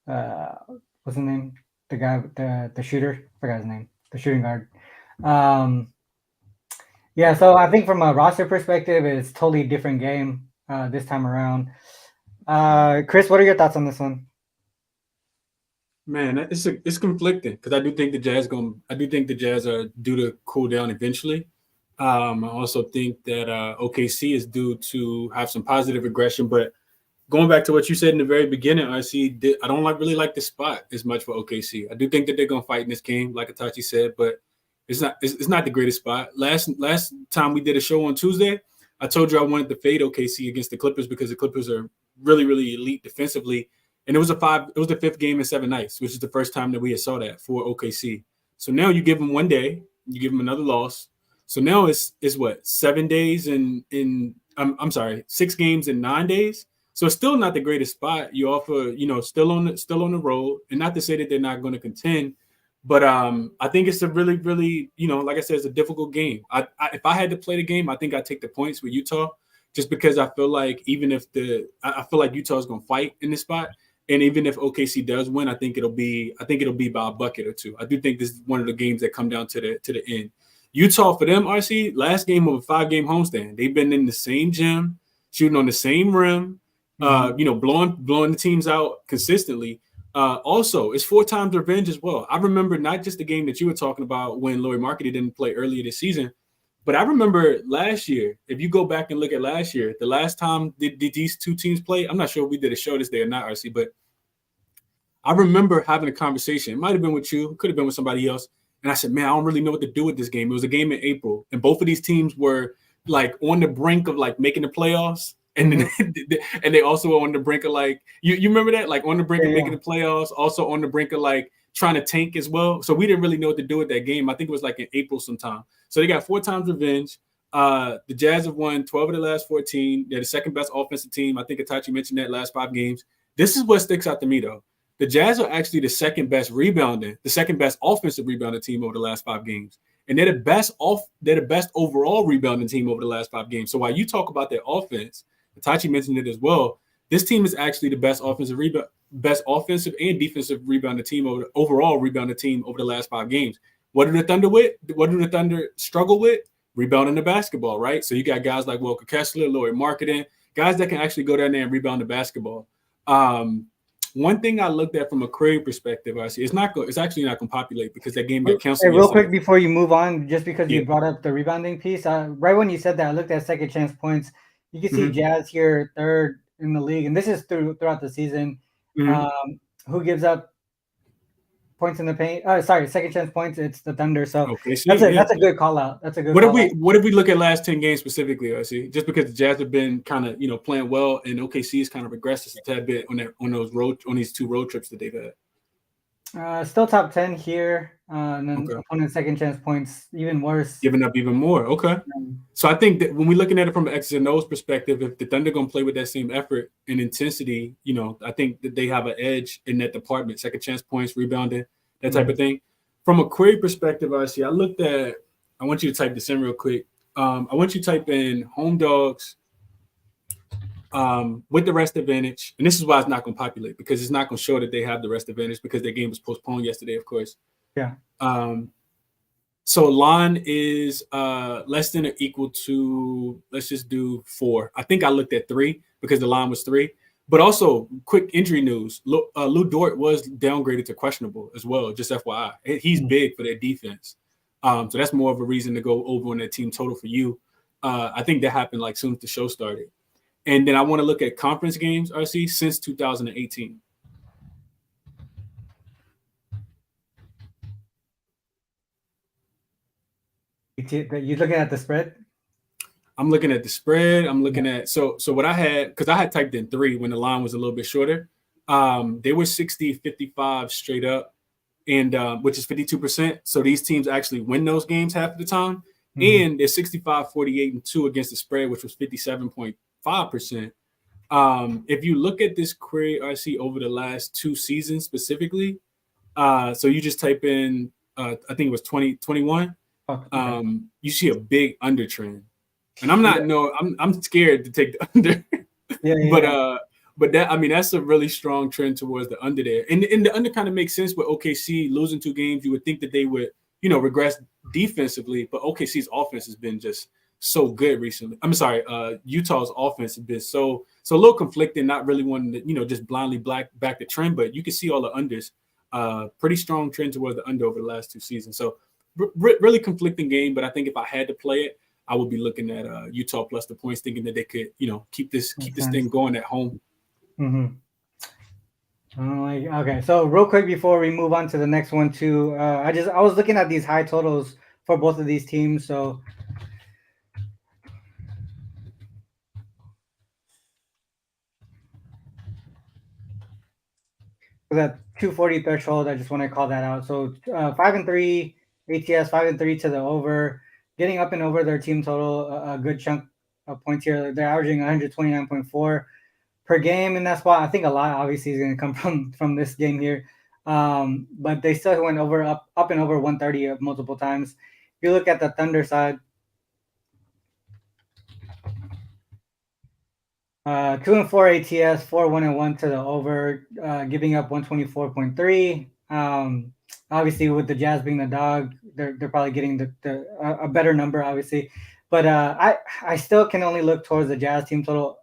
what's his name? The guy, the shooter, I forgot his name, the shooting guard. Yeah, so I think from a roster perspective, it's a totally different game this time around. Chris, what are your thoughts on this one? Man, it's conflicting because I do think the Jazz are due to cool down eventually. I also think that OKC is due to have some positive aggression, but going back to what you said in the very beginning, I don't really like the spot as much for OKC. I do think that they're gonna fight in this game, like Itachi said, but it's not the greatest spot. Last time we did a show on Tuesday, I told you I wanted to fade OKC against the Clippers because the Clippers are really, really elite defensively. And it was the 5th game in 7 nights, which is the first time that we saw that for OKC. So now you give them one day, you give them another loss. So now it's what, 7 days I'm sorry, 6 games in 9 days. So it's still not the greatest spot. You offer, still on the road, and not to say that they're not going to contend, but I think it's a really, really, like I said, it's a difficult game. If I had to play the game, I think I'd take the points with Utah, just because I feel like I feel like Utah is going to fight in this spot, and even if OKC does win, I think it'll be by a bucket or two. I do think this is one of the games that come down to the end. Utah, for them, RC, last game of a 5-game homestand, they've been in the same gym, shooting on the same rim. Blowing the teams out consistently. Also, it's 4 times revenge as well. I remember not just the game that you were talking about when Lauri Markkanen didn't play earlier this season. But I remember last year, if you go back and look at last year, the last time did these two teams play, I'm not sure if we did a show this day or not, RC, but I remember having a conversation. It might have been with you, could have been with somebody else. And I said, man, I don't really know what to do with this game. It was a game in April, and both of these teams were like on the brink of like making the playoffs. And then and they also were on the brink of like you remember that? Like on the brink of making the playoffs, also on the brink of like trying to tank as well. So we didn't really know what to do with that game. I think it was like in April sometime. So they got 4 times revenge. The Jazz have won 12 of the last 14. They're the second best offensive team. I think Itachi mentioned that last 5 games. This is what sticks out to me though. The Jazz are actually the second best offensive rebounding team over the last 5 games. And they're the best overall rebounding team over the last 5 games. So while you talk about their offense, Itachi mentioned it as well. This team is actually the best offensive and defensive rebounding team overall rebounding team over the last 5 games. What do the Thunder struggle with? Rebounding the basketball, right? So you got guys like Walker Kessler, Lauri Markkanen, guys that can actually go down there and rebound the basketball. One thing I looked at from a Craig perspective, I see it's actually not going to populate because that game got canceled. Hey, real quick before you move on, just because you brought up the rebounding piece, right when you said that, I looked at second chance points. You can see Jazz here 3rd in the league, and this is throughout the season. Who gives up points in the paint? Second chance points. It's the Thunder. So that's a good call out. That's a good. What if we look at last 10 games specifically? I see just because the Jazz have been kind of playing well, and OKC has kind of regressed a tad bit on these 2 road trips that they've had. Still top 10 here, and then opponent second chance points even worse, giving up even more. Okay, so I think that when we're looking at it from an X's and O's perspective, if the Thunder gonna play with that same effort and intensity, I think that they have an edge in that department. Second chance points, rebounding, that type of thing. From a query perspective, I want you to type this in real quick. I want you to type in home dogs with the rest advantage. And this is why it's not going to populate, because it's not going to show that they have the rest advantage because their game was postponed yesterday, of course. Yeah. So line is less than or equal to, let's just do 4. I think I looked at 3 because the line was 3. But also, quick injury news. Lou Dort was downgraded to questionable as well, just FYI. He's big for their defense. So that's more of a reason to go over on that team total for you. I think that happened like soon as the show started. And then I want to look at conference games, RC, since 2018. You're looking at the spread? I'm looking at the spread. I'm looking at so what I had, because I had typed in 3 when the line was a little bit shorter. They were 60-55 straight up, and which is 52%. So these teams actually win those games half of the time. And they're 65-48-2 against the spread, which was 57.5%. If you look at this query, I see over the last 2 seasons specifically. So you just type in, I think it was 2021. You see a big under trend. And I'm scared to take the under. But that's a really strong trend towards the under there. And the under kind of makes sense with OKC losing 2 games. You would think that they would, regress defensively, but OKC's offense has been just so good recently. I'm sorry, Utah's offense has been so a little conflicting, not really wanting to, just blindly back the trend, but you can see all the unders. Pretty strong trend towards the under over the last 2 seasons. So really conflicting game, but I think if I had to play it, I would be looking at Utah plus the points, thinking that they could, keep this thing going at home. Okay, so real quick before we move on to the next one too, I was looking at these high totals for both of these teams. So for that 240 threshold, I just want to call that out. So 5-3 ATS, 5-3 to the over, getting up and over their team total a good chunk of points here. They're averaging 129.4 per game in that spot. I think a lot obviously is going to come from this game here, but they still went up and over 130 multiple times. If you look at the Thunder side, 2-4 ATS, 4-1-1 to the over, giving up 124.3. Obviously, with the Jazz being the dog, they're probably getting a better number, obviously. But I still can only look towards the Jazz team total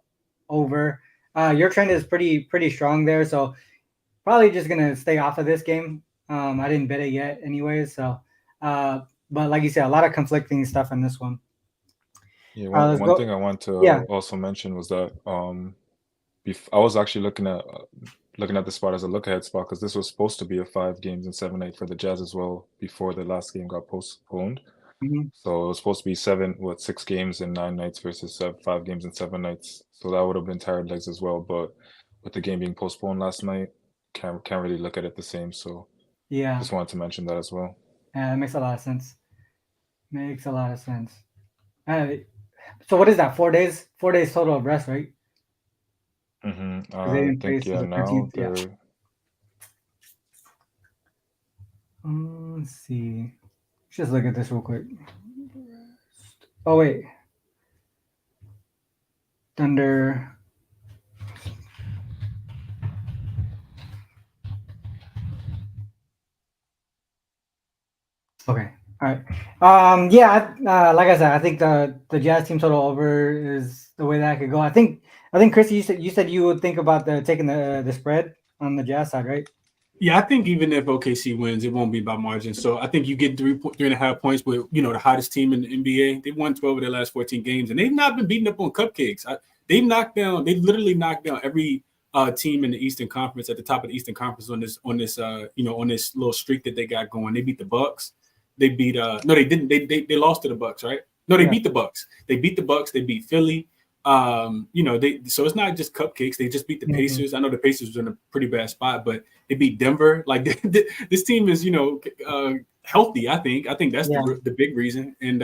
over. Your trend is pretty strong there, so probably just gonna stay off of this game. I didn't bet it yet, anyways. So, but like you said, a lot of conflicting stuff in this one. Yeah, Let's one go. thing I want to Yeah. also mention was that I was actually looking at the spot as a look ahead spot because this was supposed to be a 5 games and 7 night for the Jazz as well before the last game got postponed. Mhm. So it was supposed to be 6 games and 9 nights versus 5 games and 7 nights. So that would have been tired legs as well. But with the game being postponed last night, can't really look at it the same. So Yeah. just wanted to mention that as well. Yeah, that makes a lot of sense. Makes a lot of sense. So what is that? 4 days? 4 days total of rest, right? Because they I didn't think face to yeah. the Now 13th. Yeah. they're Let's see. Let's just look at this real quick. Oh wait, Thunder. Okay. All right. Yeah. Like I said, I think the Jazz team total over is the way that I could go. I think Chris, you said you would think about taking the spread on the Jazz side, right? Yeah, I think even if OKC wins, it won't be by margin. So I think you get 3.5 points with the hottest team in the NBA. They've won 12 of their last 14 games, and they've not been beaten up on cupcakes. They literally knocked down every team in the Eastern Conference at the top of the Eastern Conference on this little streak that they got going. They beat the Bucks. They beat no, they didn't. They lost to the Bucks, right? No, they beat the Bucks. They beat the Bucks. They beat Philly. So it's not just cupcakes. They just beat the Pacers. I know the Pacers were in a pretty bad spot, but they beat Denver. Like this team is, healthy. I think that's the big reason. And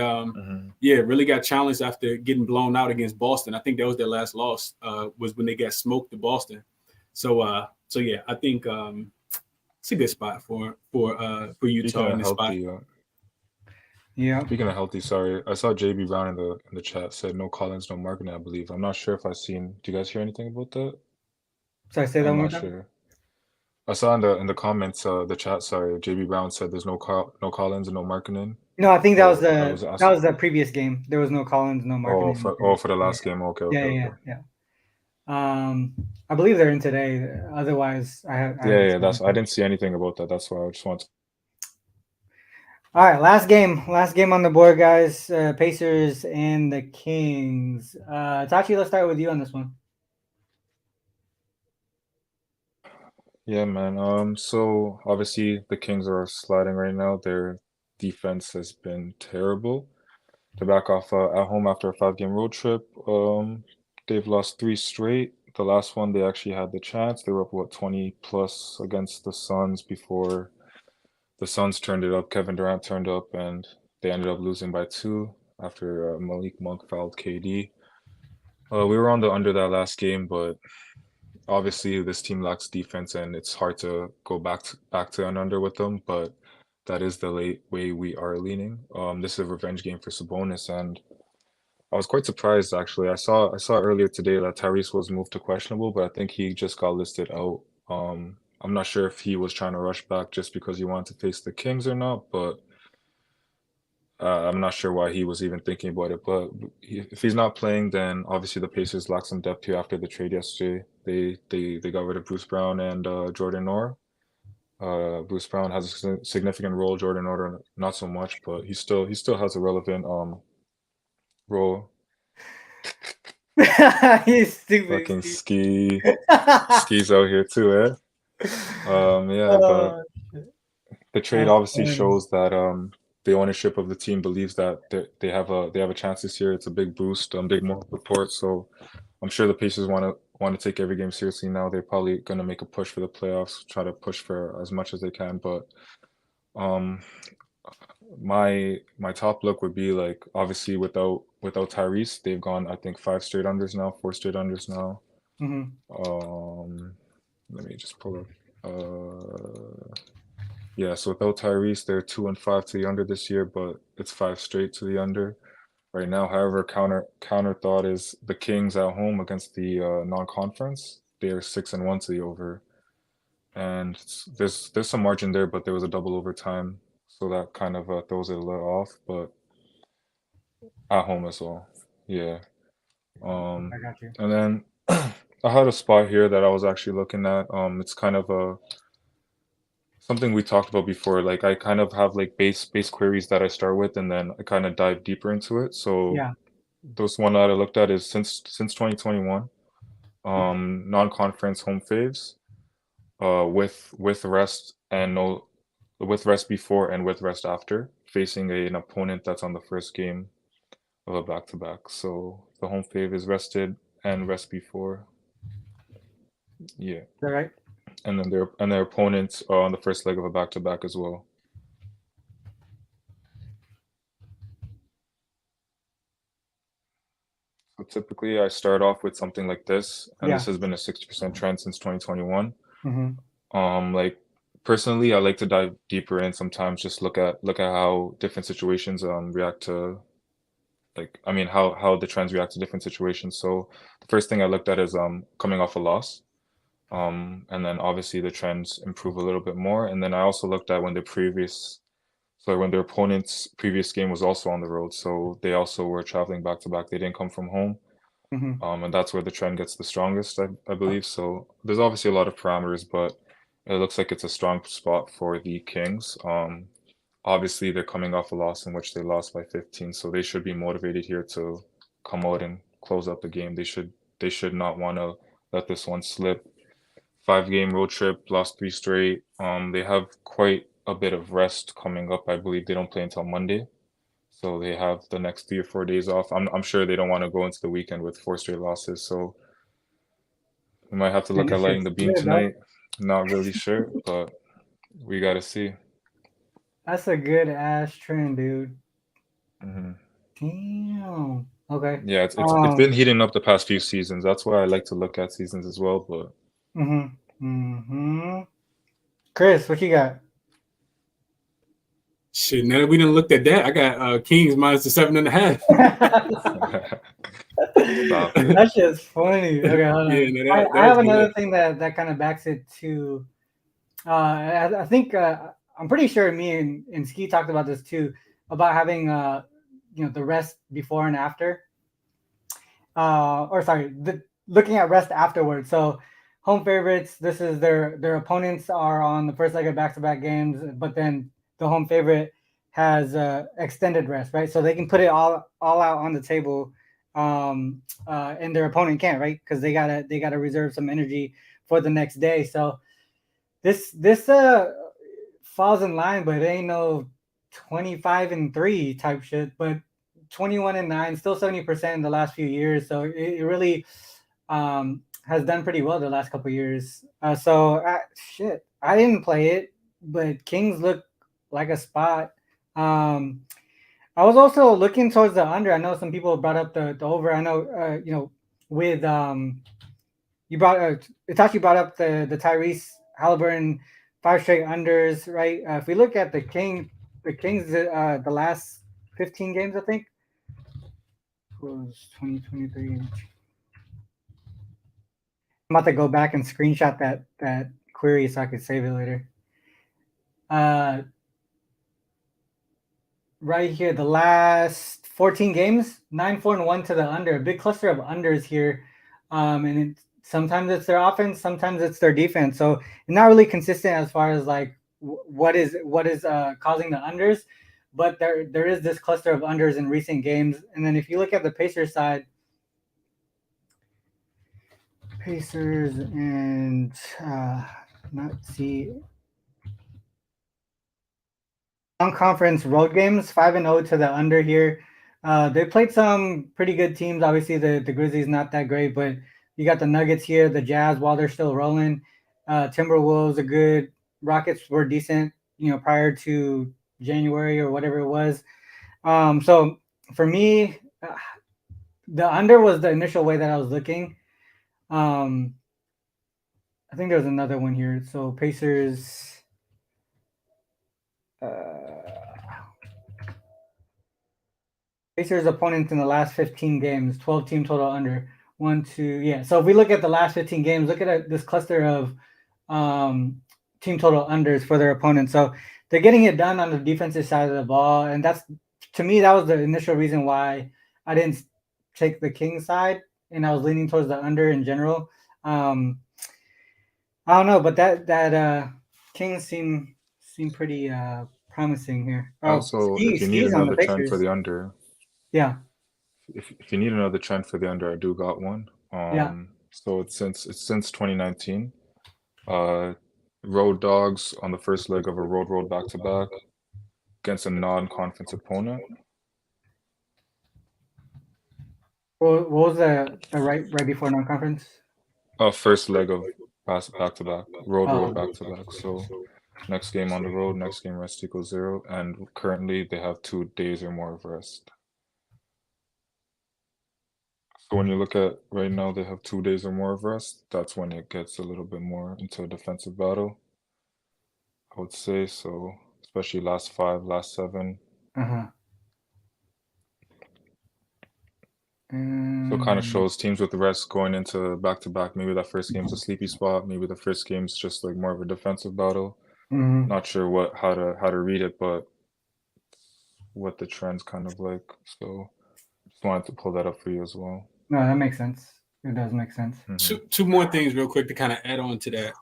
really got challenged after getting blown out against Boston. I think that was their last loss. Was when they got smoked to Boston. So yeah, I think it's a good spot for Utah in this spot. Yeah. Speaking of healthy, sorry, I saw JB Brown in the chat said no Collins, no marketing. I believe. I'm not sure if I've seen. Do you guys hear anything about that? Sorry, say that I'm one more not time. sure. I saw in the comments, the chat. Sorry, JB Brown said there's no Collins and no marketing. No, I think that was I was the previous game. There was no Collins, no marketing. For the last game. Okay. Yeah. I believe they're in today. Otherwise, I haven't That's I didn't see anything about that. That's why I just want to. All right, last game on the board, guys. Pacers and the Kings. Tachi, let's start with you on this one. Yeah, man. So obviously the Kings are sliding right now. Their defense has been terrible. They're back off at home after a 5-game road trip. They've lost 3 straight. The last one they actually had the chance. They were up 20 plus against the Suns before the Suns turned it up. Kevin Durant turned up, and they ended up losing by 2 after Malik Monk fouled KD. We were on the under that last game, but obviously this team lacks defense, and it's hard to go back to an under with them. But that is the way we are leaning. This is a revenge game for Sabonis, and I was quite surprised actually. I saw earlier today that Tyrese was moved to questionable, but I think he just got listed out. I'm not sure if he was trying to rush back just because he wanted to face the Kings or not, but I'm not sure why he was even thinking about it. But if he's not playing, then obviously the Pacers lack some depth here after the trade yesterday. They got rid of Bruce Brown and Jordan Noor. Bruce Brown has a significant role. Jordan Noor not so much, but he still has a relevant role. He's stupid. Fucking skis out here too, eh? But the trade obviously shows that the ownership of the team believes that they have a chance this year. It's a big boost, big moral support. So I'm sure the Pacers want to take every game seriously now. They're probably going to make a push for the playoffs, try to push for as much as they can. But my top look would be like obviously without Tyrese, they've gone I think 4 straight unders now. Let me just pull up. Yeah, so without Tyrese, they're 2-5 to the under this year, but it's 5 straight to the under right now. However, counter thought is the Kings at home against the non-conference. They are 6-1 to the over, and there's some margin there, but there was a double overtime, so that kind of throws it a little off. But at home as well, yeah. I got you. And then I had a spot here that I was actually looking at. It's kind of something we talked about before. Like I kind of have like base queries that I start with, and then I kind of dive deeper into it. So Those one that I looked at is since 2021, non-conference home faves, with rest and no, with rest before and with rest after, facing an opponent that's on the first game of a back-to-back. So the home fave is rested and rest before. Yeah. Is that right? And then their opponents are on the first leg of a back-to-back as well. So typically I start off with something like this, and this has been a 60% trend since 2021. Like personally, I like to dive deeper in sometimes, just look at how different situations react to, like, I mean, how the trends react to different situations. So the first thing I looked at is coming off a loss. And then obviously the trends improve a little bit more. And then I also looked at when their opponent's previous game was also on the road, so they also were traveling back to back. They didn't come from home. And that's where the trend gets the strongest, I believe. So there's obviously a lot of parameters, but it looks like it's a strong spot for the Kings. Obviously they're coming off a loss in which they lost by 15, so they should be motivated here to come out and close out the game. They should not want to let this one slip. 5-game road trip, lost 3 straight. They have quite a bit of rest coming up. I believe they don't play until Monday, so they have the next 3 or 4 days off. I'm sure they don't want to go into the weekend with 4 straight losses, so we might have to look at lighting the beam tonight. Not really sure, but we got to see. That's a good ass trend, dude. Mm-hmm. Damn. Okay. Yeah, it's been heating up the past few seasons. That's why I like to look at seasons as well. But Chris, what you got? Shit, now that we didn't look at that, I got Kings minus the 7.5. Stop. That shit's funny. Okay, hold on. Yeah, I have another thing that kind of backs it to. I think I'm pretty sure me and Ski talked about this too, about having the rest before and after. Looking at rest afterwards. So home favorites, this is their opponents are on the first leg of back-to-back games, but then the home favorite has extended rest, right? So they can put it all out on the table, and their opponent can't, right? Because they gotta reserve some energy for the next day. So this falls in line, but it ain't no 25-3 type shit, but 21-9, still 70% in the last few years. So it really has done pretty well the last couple years. Shit, I didn't play it, but Kings look like a spot. I was also looking towards the under. I know some people brought up the over. I know with Itachi brought up the Tyrese Halliburton 5 straight unders, right? If we look at the Kings, the last 15 games, I think was 2023. I'm about to go back and screenshot that query so I could save it later. Right here, the last 14 games, 9-4-1 to the under. A big cluster of unders here, and sometimes it's their offense, sometimes it's their defense. So not really consistent as far as like what is causing the unders, but there is this cluster of unders in recent games. And then if you look at the Pacers side, and non-conference road games, 5-0 to the under here. They played some pretty good teams. Obviously, the Grizzlies not that great, but you got the Nuggets here, the Jazz while they're still rolling. Timberwolves are good. Rockets were decent, prior to January or whatever it was. So for me, the under was the initial way that I was looking. I think there's another one here. So Pacers. Pacers opponents in the last 15 games, 12 team total under. 1, 2, yeah. So if we look at the last 15 games, look at this cluster of team total unders for their opponents. So they're getting it done on the defensive side of the ball, and that's, to me, that was the initial reason why I didn't take the Kings side, and I was leaning towards the under in general. I don't know, but that Kings seem pretty promising here. Also, if you need another trend for the under, yeah, if you need another trend for the under, I do got one. So it's since 2019. Road dogs on the first leg of a road back-to-back against a non-conference opponent. What was the right before non-conference? First leg of back-to-back, road back-to-back. So next game on the road, next game rest equals 0, and currently they have 2 days or more of rest. So when you look at right now, they have 2 days or more of rest. That's when it gets a little bit more into a defensive battle, I would say. So especially last 5, last 7. So it kind of shows teams with the rest going into back-to-back. Maybe that first game's a sleepy spot. Maybe the first game's just like more of a defensive battle. Not sure how to read it, but what the trend's kind of like. So just wanted to pull that up for you as well. No, that makes sense. It does make sense. Two more things real quick to kind of add on to that.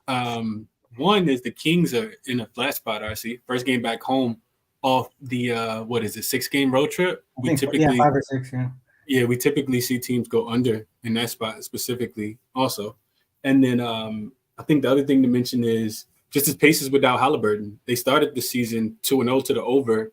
One is the Kings are in a flat spot, RC. First game back home off the 6-game road trip. We typically 5 or 6, yeah. Yeah, we typically see teams go under in that spot specifically also. And then I think the other thing to mention is just his paces without Halliburton. They started the season 2-0 to the over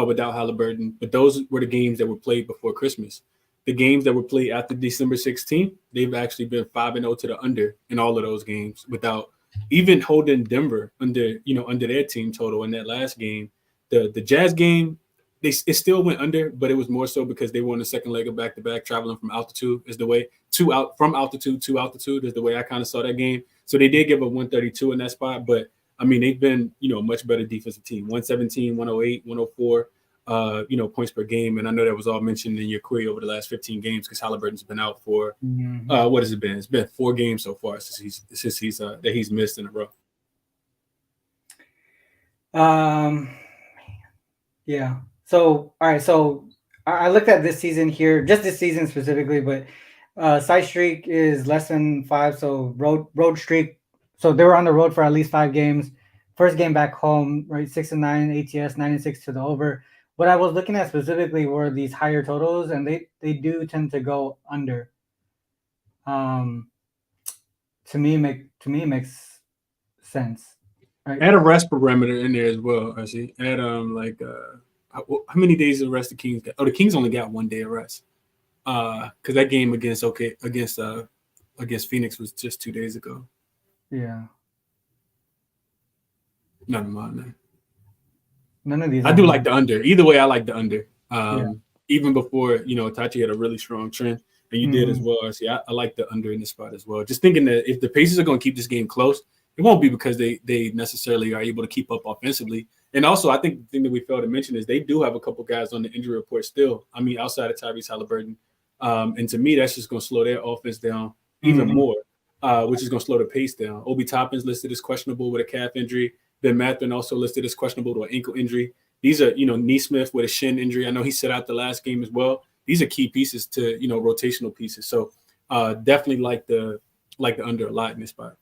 without Halliburton, but those were the games that were played before Christmas. The games that were played after December 16th, they've actually been 5-0 to the under in all of those games without even holding Denver under their team total in that last game. The Jazz game, it still went under, but it was more so because they were on the second leg of back-to-back, traveling from altitude is the way from altitude to altitude is the way I kind of saw that game. So they did give a 132 in that spot, but I mean they've been a much better defensive team. 117, 108, 104, points per game, and I know that was all mentioned in your query over the last 15 games because Halliburton's been out for what has it been? It's been 4 games so far since he's missed in a row. Yeah. So, all right. So I looked at this season here, just this season specifically, but side streak is less than 5. So road streak. So they were on the road for at least 5 games. First game back home, right? 6-9 ATS, 9-6 to the over. What I was looking at specifically were these higher totals, and they do tend to go under. To me, it makes sense. Right? Add a rest perimeter in there as well. I see. Add how many days of rest the Kings got? Oh, the Kings only got 1 day of rest. Because that game against Phoenix was just 2 days ago. Yeah. Never mind, man. None of these. I do like the under. Either way, I like the under. Even before, Tachi had a really strong trend, and you did as well. See, I like the under in this spot as well. Just thinking that if the Pacers are going to keep this game close, it won't be because they necessarily are able to keep up offensively. And also, I think the thing that we failed to mention is they do have a couple guys on the injury report still. I mean, outside of Tyrese Halliburton. And to me, that's just going to slow their offense down even more, which is going to slow the pace down. Obi Toppin's listed as questionable with a calf injury. Ben Mathurin also listed as questionable to an ankle injury. These are, Neesmith with a shin injury. I know he set out the last game as well. These are key pieces to, rotational pieces. So definitely like the under a lot in this spot.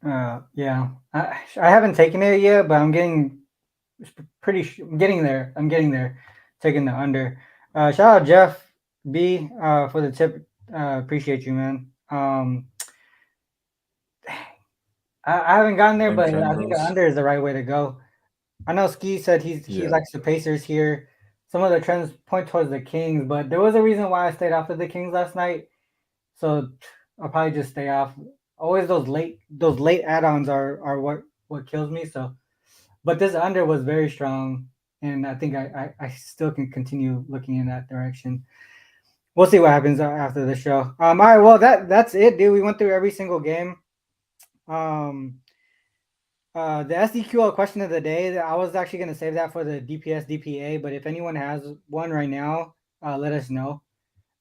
Yeah, I haven't taken it yet, but I'm getting there. Taking the under. Shout out Jeff B for the tip. Appreciate you, man. I haven't gotten there, but I think the under is the right way to go. I know Ski said he likes the Pacers here. Some of the trends point towards the Kings, but there was a reason why I stayed off of the Kings last night. So I'll probably just stay off. Always those late add-ons are what kills me. So, but this under was very strong, and I think I still can continue looking in that direction. We'll see what happens after the show. All right, well that's it, dude. We went through every single game. The SDQL question of the day, I was actually going to save that for the DPS DPA, but if anyone has one right now, let us know.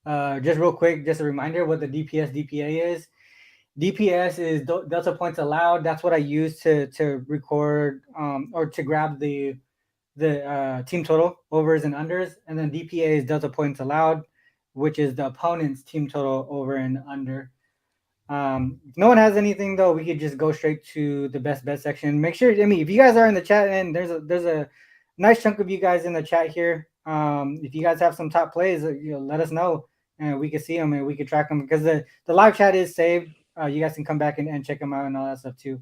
Just real quick, just a reminder what the DPS DPA is. DPS is Delta Points Allowed. That's what I use to record or to grab the team total, overs and unders. And then DPA is Delta Points Allowed, which is the opponent's team total over and under. If no one has anything though, we could just go straight to the best bet section. Make sure, if you guys are in the chat, and there's a nice chunk of you guys in the chat here. if you guys have some top plays, let us know and we can see them and we can track them because the live chat is saved. You guys can come back and check them out and all that stuff too.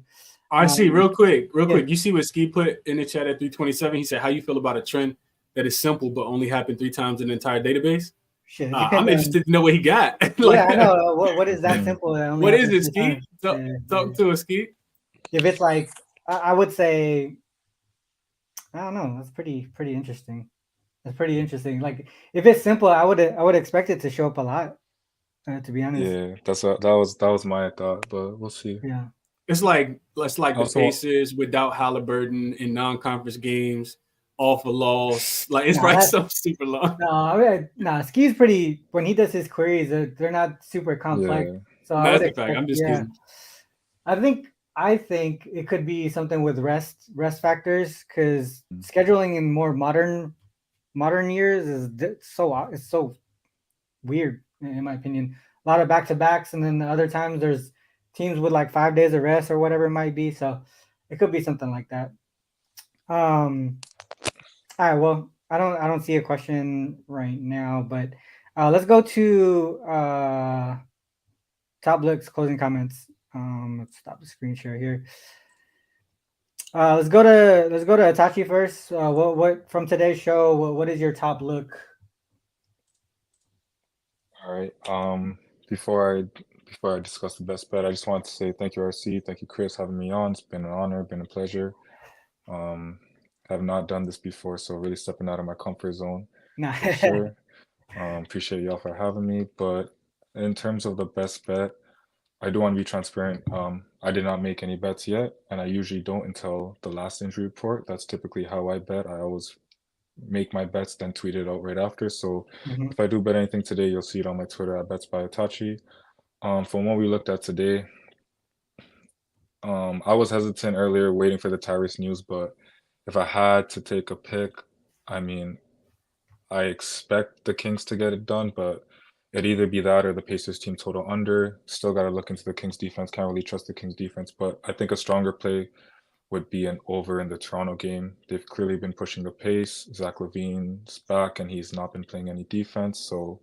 I see. Real quick. You see what Ski put in the chat at 327? He said, "How you feel about a trend that is simple but only happened 3 times in the entire database?" Shit, I'm interested to know what he got. I know. What is that simple? What is it, Ski? Talk to us, Ski. If it's like, I would say, I don't know. That's pretty interesting. That's pretty interesting. Like if it's simple, I would expect it to show up a lot. To be honest. Yeah, that was my thought, but we'll see. Yeah. It's like the Pacers without Halliburton in non-conference games, off a loss. Like it's probably so super long. No, Ski's pretty. When he does his queries, they're not super complex. Yeah. So that's the fact. I'm just kidding. I think it could be something with rest factors because scheduling in more modern years is so weird in my opinion. A lot of back-to-backs, and then the other times there's teams with like 5 days of rest or whatever it might be. So it could be something like that. All right. Well, I don't see a question right now, but let's go to top looks closing comments. Let's stop the screen share here. Let's go to Itachi first. What from today's show? What is your top look? All right. Before I discuss the best bet, I just wanted to say thank you, RC. Thank you, Chris, having me on. It's been an honor, been a pleasure. Have not done this before, so really stepping out of my comfort zone. For sure. Appreciate y'all for having me. But in terms of the best bet, I do want to be transparent. I did not make any bets yet, and I usually don't until the last injury report. That's typically how I bet. I always make my bets, then tweet it out right after. So if I do bet anything today, you'll see it on my Twitter at Bets by Itachi. From what we looked at today, I was hesitant earlier waiting for the Tyrese news, but if I had to take a pick, I mean, I expect the Kings to get it done, but it'd either be that or the Pacers team total under. Still got to look into the Kings defense. Can't really trust the Kings defense, but I think a stronger play would be an over in the Toronto game. They've clearly been pushing the pace. Zach LaVine's back, and he's not been playing any defense. So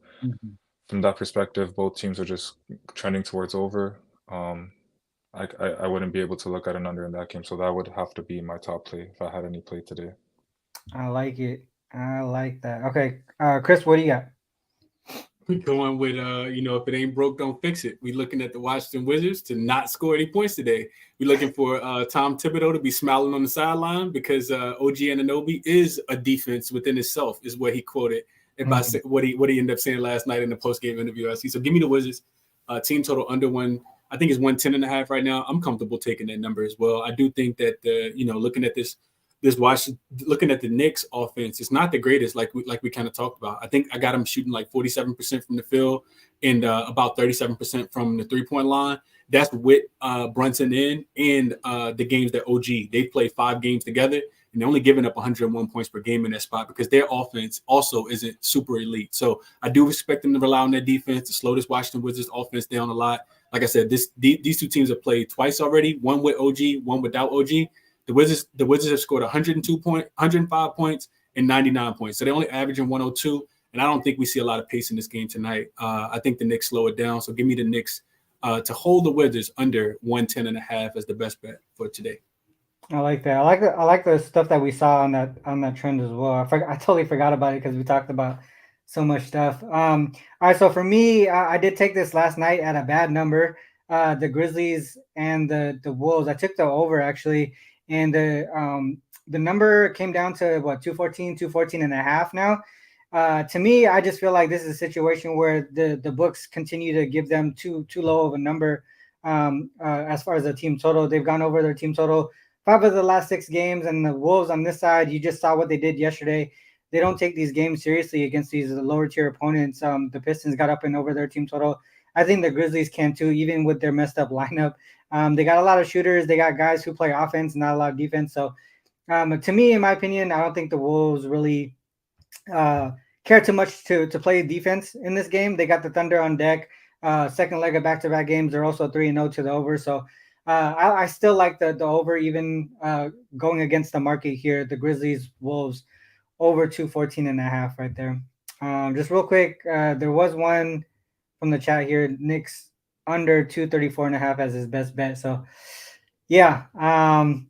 from that perspective, both teams are just trending towards over. I wouldn't be able to look at an under in that game, so that would have to be my top play if I had any play today. I like it. I like that. Okay, Chris, what do you got? We going with if it ain't broke, don't fix it. We looking at the Washington Wizards to not score any points today. We looking for Tom Thibodeau to be smiling on the sideline because OG Anunoby is a defense within itself, is what he quoted. By what he ended up saying last night in the post game interview. I see. So give me the Wizards. Team total under one. I think it's 110.5 right now. I'm comfortable taking that number as well. I do think that looking at this Washington, looking at the Knicks offense, it's not the greatest, like we kind of talked about. I think I got them shooting like 47% from the field and about 37% from the 3-point line. That's with Brunson in and the games that OG. They played 5 games together, and they're only giving up 101 points per game in that spot because their offense also isn't super elite. So I do expect them to rely on their defense to slow this Washington Wizards offense down a lot. Like I said, these two teams have played twice already, one with OG, one without OG. The Wizards have scored 105 points and 99 points. So they're only averaging 102, and I don't think we see a lot of pace in this game tonight. I think the Knicks slow it down. So give me the Knicks to hold the Wizards under 110.5 as the best bet for today. I like that. I like the stuff that we saw on that trend as well. I totally forgot about it because we talked about so much stuff. All right, so for me, I did take this last night at a bad number. The Grizzlies and the Wolves. I took the over actually, and the number came down to what 214.5 now. To me, I just feel like this is a situation where the books continue to give them too low of a number as far as the team total. They've gone over their team total 5 of the last 6 games, and the Wolves on this side, you just saw what they did yesterday. They don't take these games seriously against these lower tier opponents. The Pistons got up and over their team total. I think the Grizzlies can too, even with their messed up lineup. They got a lot of shooters. They got guys who play offense, not a lot of defense. So to me, in my opinion, I don't think the Wolves really care too much to play defense in this game. They got the Thunder on deck. Second leg of back-to-back games. They're also 3-0 to the over. So I still like the over, even going against the market here. The Grizzlies, Wolves over 214.5 right there. Just real quick, there was one from the chat here. Knicks under 234.5 as his best bet. So yeah,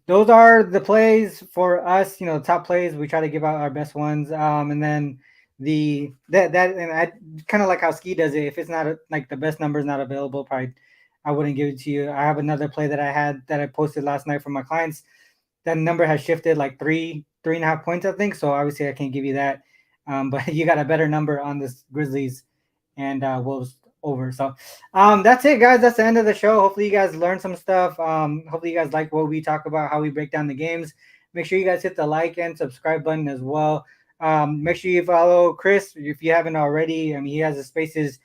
those are the plays for us. Top plays. We try to give out our best ones. And then and I kind of like how Ski does it. If it's not like the best number is not available, probably I wouldn't give it to you. I have another play that I posted last night for my clients. That number has shifted like 3.5 points, I think. So obviously I can't give you that. But you got a better number on this Grizzlies and Wolves over. So that's it, guys. That's the end of the show. Hopefully you guys learned some stuff. Hopefully you guys like what we talk about, how we break down the games. Make sure you guys hit the like and subscribe button as well. Make sure you follow Chris if you haven't already. I mean, he has his spaces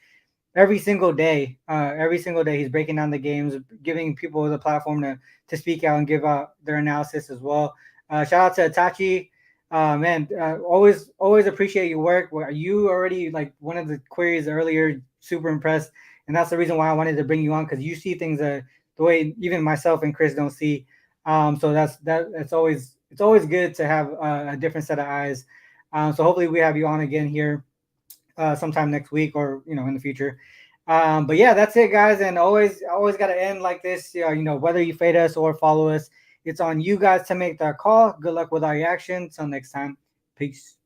every single day. Every single day he's breaking down the games, giving people the platform to speak out and give out their analysis as well. Shout out to Itachi. Man, always appreciate your work. You already, like one of the queries earlier, super impressed, and that's the reason why I wanted to bring you on, because you see things the way even myself and Chris don't see. So it's always good to have a different set of eyes. So hopefully we have you on again here sometime next week or in the future. But yeah, that's it, guys. And always got to end like this. Whether you fade us or follow us, it's on you guys to make that call. Good luck with our reaction. Till next time. Peace.